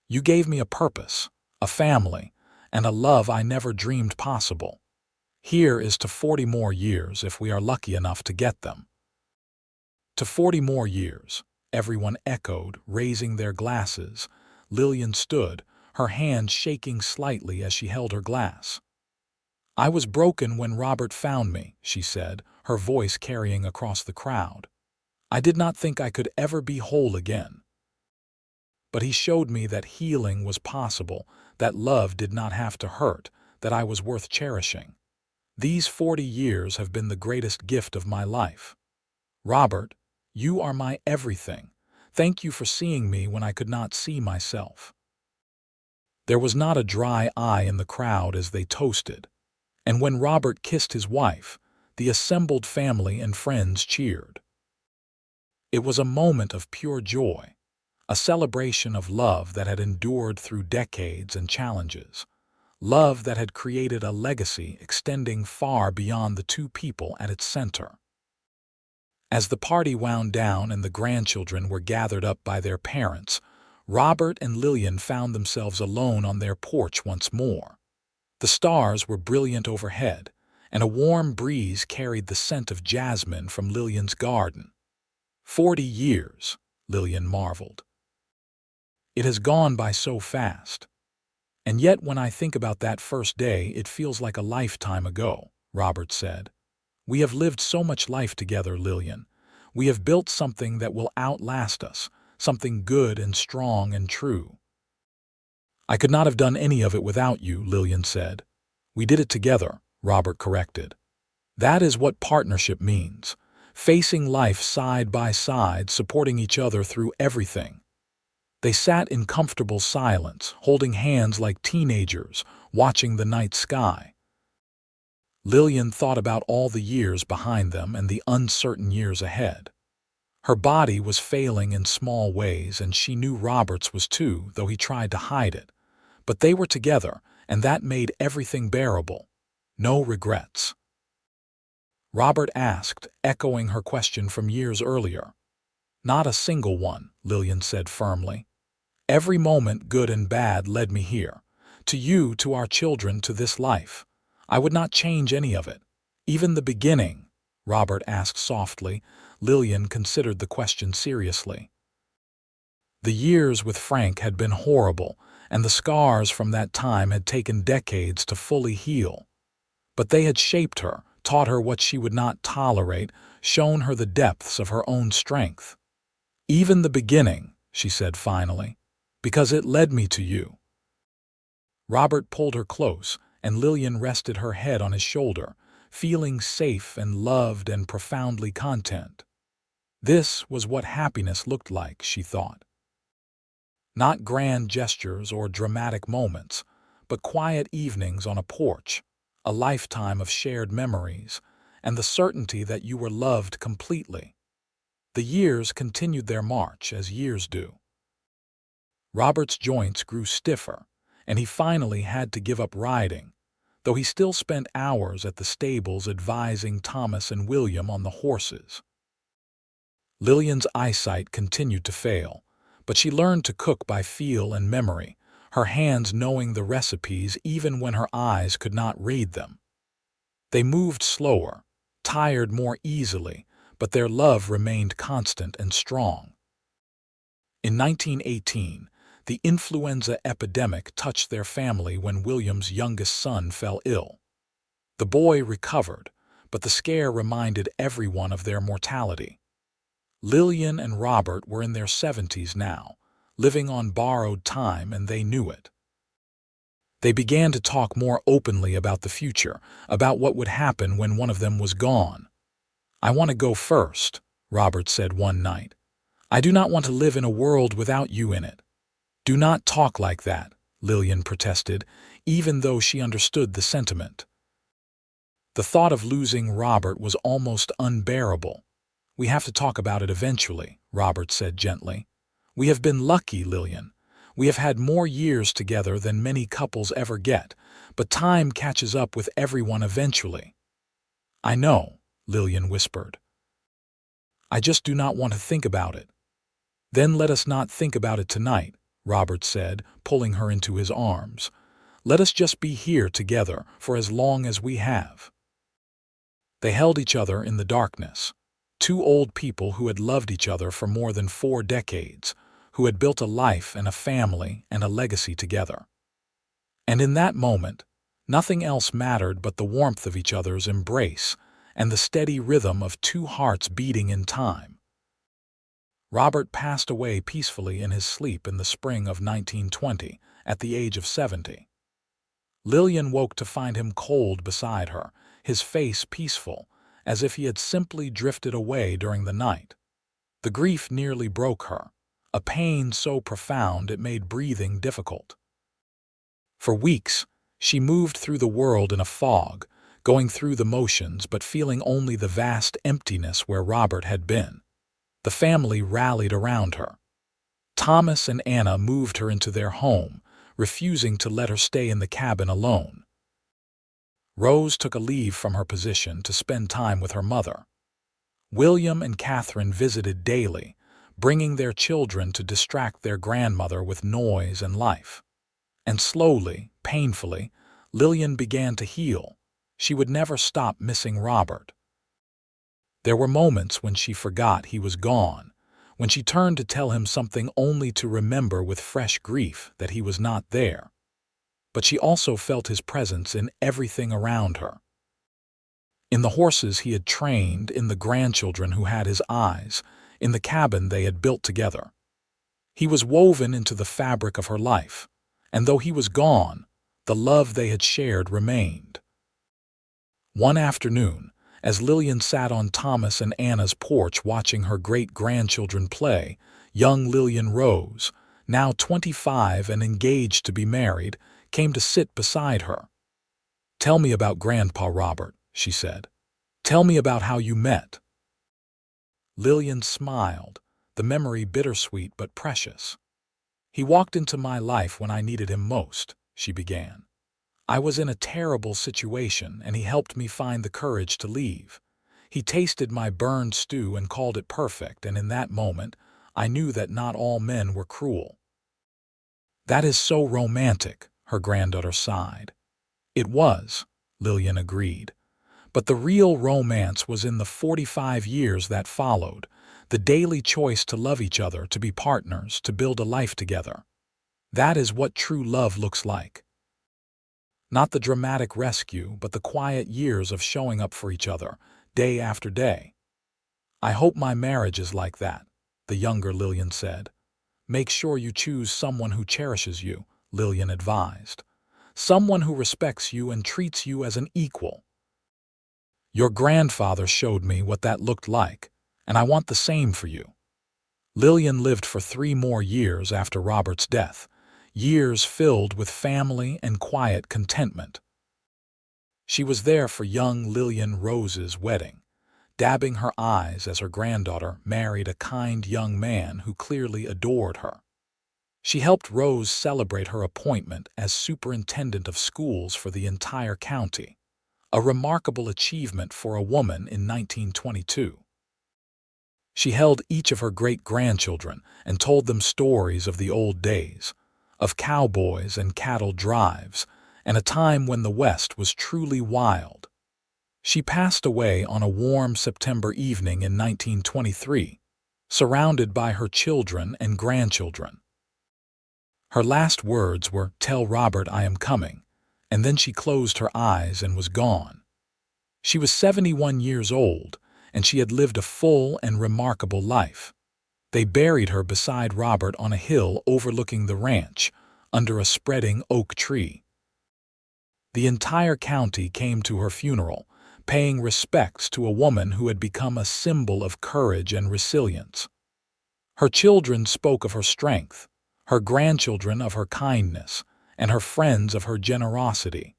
A: You gave me a purpose, a family, and a love I never dreamed possible. Here is to 40 more years if we are lucky enough to get them. To 40 more years, everyone echoed, raising their glasses. Lillian stood, her hand shaking slightly as she held her glass. I was broken when Robert found me, she said, her voice carrying across the crowd. I did not think I could ever be whole again. But he showed me that healing was possible, that love did not have to hurt, that I was worth cherishing. These 40 years have been the greatest gift of my life. Robert, you are my everything. Thank you for seeing me when I could not see myself. There was not a dry eye in the crowd as they toasted, and when Robert kissed his wife, the assembled family and friends cheered. It was a moment of pure joy, a celebration of love that had endured through decades and challenges, love that had created a legacy extending far beyond the two people at its center. As the party wound down and the grandchildren were gathered up by their parents, Robert and Lillian found themselves alone on their porch once more. The stars were brilliant overhead, and a warm breeze carried the scent of jasmine from Lillian's garden. 40 years, Lillian marveled. It has gone by so fast. And yet when I think about that first day, it feels like a lifetime ago, Robert said. We have lived so much life together, Lillian. We have built something that will outlast us, something good and strong and true. I could not have done any of it without you, Lillian said. We did it together, Robert corrected. That is what partnership means. Facing life side by side, supporting each other through everything. They sat in comfortable silence, holding hands like teenagers, watching the night sky. Lillian thought about all the years behind them and the uncertain years ahead. Her body was failing in small ways, and she knew Robert's was too, though he tried to hide it. But they were together, and that made everything bearable. No regrets. Robert asked, echoing her question from years earlier. Not a single one, Lillian said firmly. Every moment, good and bad, led me here. To you, to our children, to this life. I would not change any of it. Even the beginning, Robert asked softly. Lillian considered the question seriously. The years with Frank had been horrible, and the scars from that time had taken decades to fully heal. But they had shaped her, taught her what she would not tolerate, shown her the depths of her own strength. Even the beginning, she said finally, because it led me to you. Robert pulled her close, and Lillian rested her head on his shoulder, feeling safe and loved and profoundly content. This was what happiness looked like, she thought. Not grand gestures or dramatic moments, but quiet evenings on a porch, a lifetime of shared memories, and the certainty that you were loved completely. The years continued their march as years do. Robert's joints grew stiffer, and he finally had to give up riding, though he still spent hours at the stables advising Thomas and William on the horses. Lillian's eyesight continued to fail, but she learned to cook by feel and memory, her hands knowing the recipes even when her eyes could not read them. They moved slower, tired more easily, but their love remained constant and strong. In 1918, the influenza epidemic touched their family when William's youngest son fell ill. The boy recovered, but the scare reminded everyone of their mortality. Lillian and Robert were in their 70s now, living on borrowed time, and they knew it. They began to talk more openly about the future, about what would happen when one of them was gone. "I want to go first," Robert said one night. "I do not want to live in a world without you in it." "Do not talk like that," Lillian protested, even though she understood the sentiment. The thought of losing Robert was almost unbearable. "We have to talk about it eventually," Robert said gently. "We have been lucky, Lillian. We have had more years together than many couples ever get, but time catches up with everyone eventually." "I know," Lillian whispered. "I just do not want to think about it." "Then let us not think about it tonight," Robert said, pulling her into his arms. "Let us just be here together for as long as we have." They held each other in the darkness. Two old people who had loved each other for more than 4 decades, who had built a life and a family and a legacy together. And in that moment, nothing else mattered but the warmth of each other's embrace and the steady rhythm of two hearts beating in time. Robert passed away peacefully in his sleep in the spring of 1920, at the age of 70. Lillian woke to find him cold beside her, his face peaceful, as if he had simply drifted away during the night. The grief nearly broke her, a pain so profound it made breathing difficult. For weeks, she moved through the world in a fog, going through the motions but feeling only the vast emptiness where Robert had been. The family rallied around her. Thomas and Anna moved her into their home, refusing to let her stay in the cabin alone. Rose took a leave from her position to spend time with her mother. William and Catherine visited daily, bringing their children to distract their grandmother with noise and life. And slowly, painfully, Lillian began to heal. She would never stop missing Robert. There were moments when she forgot he was gone, when she turned to tell him something only to remember with fresh grief that he was not there. But she also felt his presence in everything around her. In the horses he had trained, in the grandchildren who had his eyes, in the cabin they had built together. He was woven into the fabric of her life, and though he was gone, the love they had shared remained. One afternoon, as Lillian sat on Thomas and Anna's porch watching her great-grandchildren play, young Lillian Rose, now 25 and engaged to be married, came to sit beside her. "Tell me about Grandpa Robert," she said. "Tell me about how you met." Lillian smiled, the memory bittersweet but precious. "He walked into my life when I needed him most," she began. "I was in a terrible situation, and he helped me find the courage to leave. He tasted my burned stew and called it perfect, and in that moment, I knew that not all men were cruel." "That is so romantic," her granddaughter sighed. "It was," Lillian agreed. "But the real romance was in the 45 years that followed, the daily choice to love each other, to be partners, to build a life together. That is what true love looks like. Not the dramatic rescue, but the quiet years of showing up for each other, day after day." "I hope my marriage is like that," the younger Lillian said. "Make sure you choose someone who cherishes you," Lillian advised. "Someone who respects you and treats you as an equal. Your grandfather showed me what that looked like, and I want the same for you." Lillian lived for 3 more years after Robert's death, years filled with family and quiet contentment. She was there for young Lillian Rose's wedding, dabbing her eyes as her granddaughter married a kind young man who clearly adored her. She helped Rose celebrate her appointment as superintendent of schools for the entire county, a remarkable achievement for a woman in 1922. She held each of her great-grandchildren and told them stories of the old days, of cowboys and cattle drives, and a time when the West was truly wild. She passed away on a warm September evening in 1923, surrounded by her children and grandchildren. Her last words were, "Tell Robert I am coming," and then she closed her eyes and was gone. She was 71 years old, and she had lived a full and remarkable life. They buried her beside Robert on a hill overlooking the ranch, under a spreading oak tree. The entire county came to her funeral, paying respects to a woman who had become a symbol of courage and resilience. Her children spoke of her strength, her grandchildren of her kindness, and her friends of her generosity.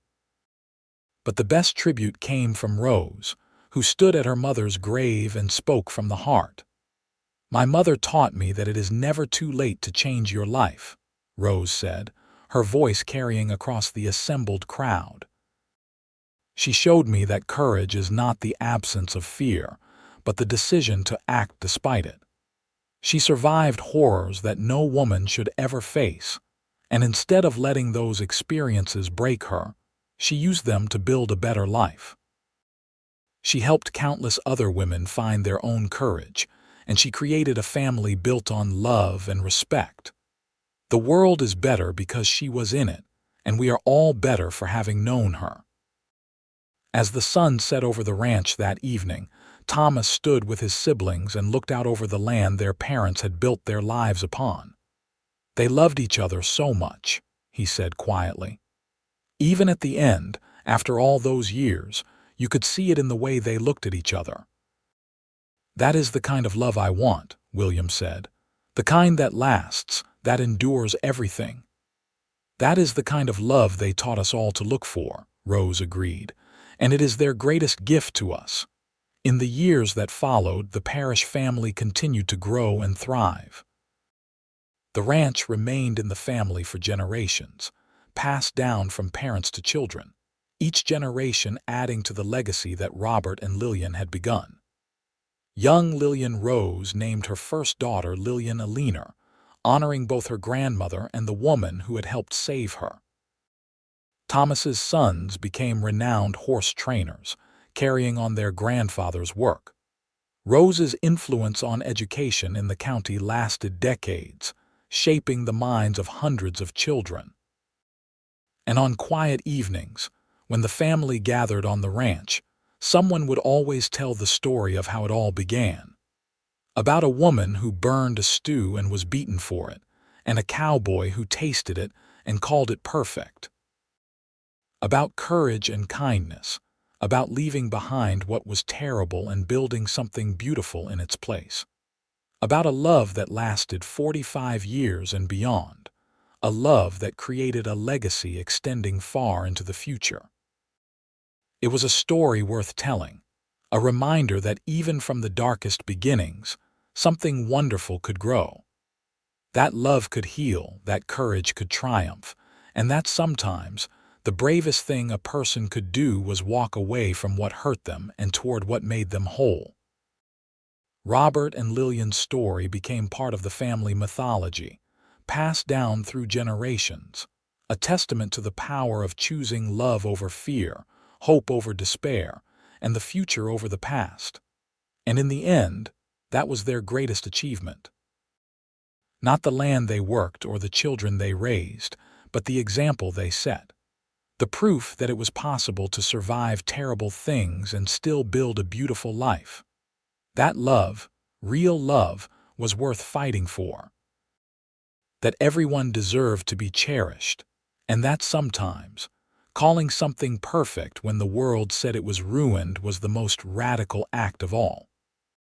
A: But the best tribute came from Rose, who stood at her mother's grave and spoke from the heart. "My mother taught me that it is never too late to change your life," Rose said, her voice carrying across the assembled crowd. "She showed me that courage is not the absence of fear, but the decision to act despite it. She survived horrors that no woman should ever face, and instead of letting those experiences break her, she used them to build a better life. She helped countless other women find their own courage, and she created a family built on love and respect. The world is better because she was in it, and we are all better for having known her." As the sun set over the ranch that evening, Thomas stood with his siblings and looked out over the land their parents had built their lives upon. "They loved each other so much," he said quietly. "Even at the end, after all those years, you could see it in the way they looked at each other." "That is the kind of love I want," William said. "The kind that lasts, that endures everything." "That is the kind of love they taught us all to look for," Rose agreed, "and it is their greatest gift to us." In the years that followed, the Parrish family continued to grow and thrive. The ranch remained in the family for generations, passed down from parents to children, each generation adding to the legacy that Robert and Lillian had begun. Young Lillian Rose named her first daughter Lillian Eleanor, honoring both her grandmother and the woman who had helped save her. Thomas's sons became renowned horse trainers, carrying on their grandfather's work. Rose's influence on education in the county lasted decades, shaping the minds of hundreds of children. And on quiet evenings, when the family gathered on the ranch, someone would always tell the story of how it all began. About a woman who burned a stew and was beaten for it, and a cowboy who tasted it and called it perfect. About courage and kindness, about leaving behind what was terrible and building something beautiful in its place. About a love that lasted 45 years and beyond, a love that created a legacy extending far into the future. It was a story worth telling, a reminder that even from the darkest beginnings, something wonderful could grow. That love could heal, that courage could triumph, and that sometimes the bravest thing a person could do was walk away from what hurt them and toward what made them whole. Robert and Lillian's story became part of the family mythology, passed down through generations, a testament to the power of choosing love over fear, hope over despair, and the future over the past. And in the end, that was their greatest achievement. Not the land they worked or the children they raised, but the example they set. The proof that it was possible to survive terrible things and still build a beautiful life. That love, real love, was worth fighting for. That everyone deserved to be cherished, and that sometimes, calling something perfect when the world said it was ruined was the most radical act of all.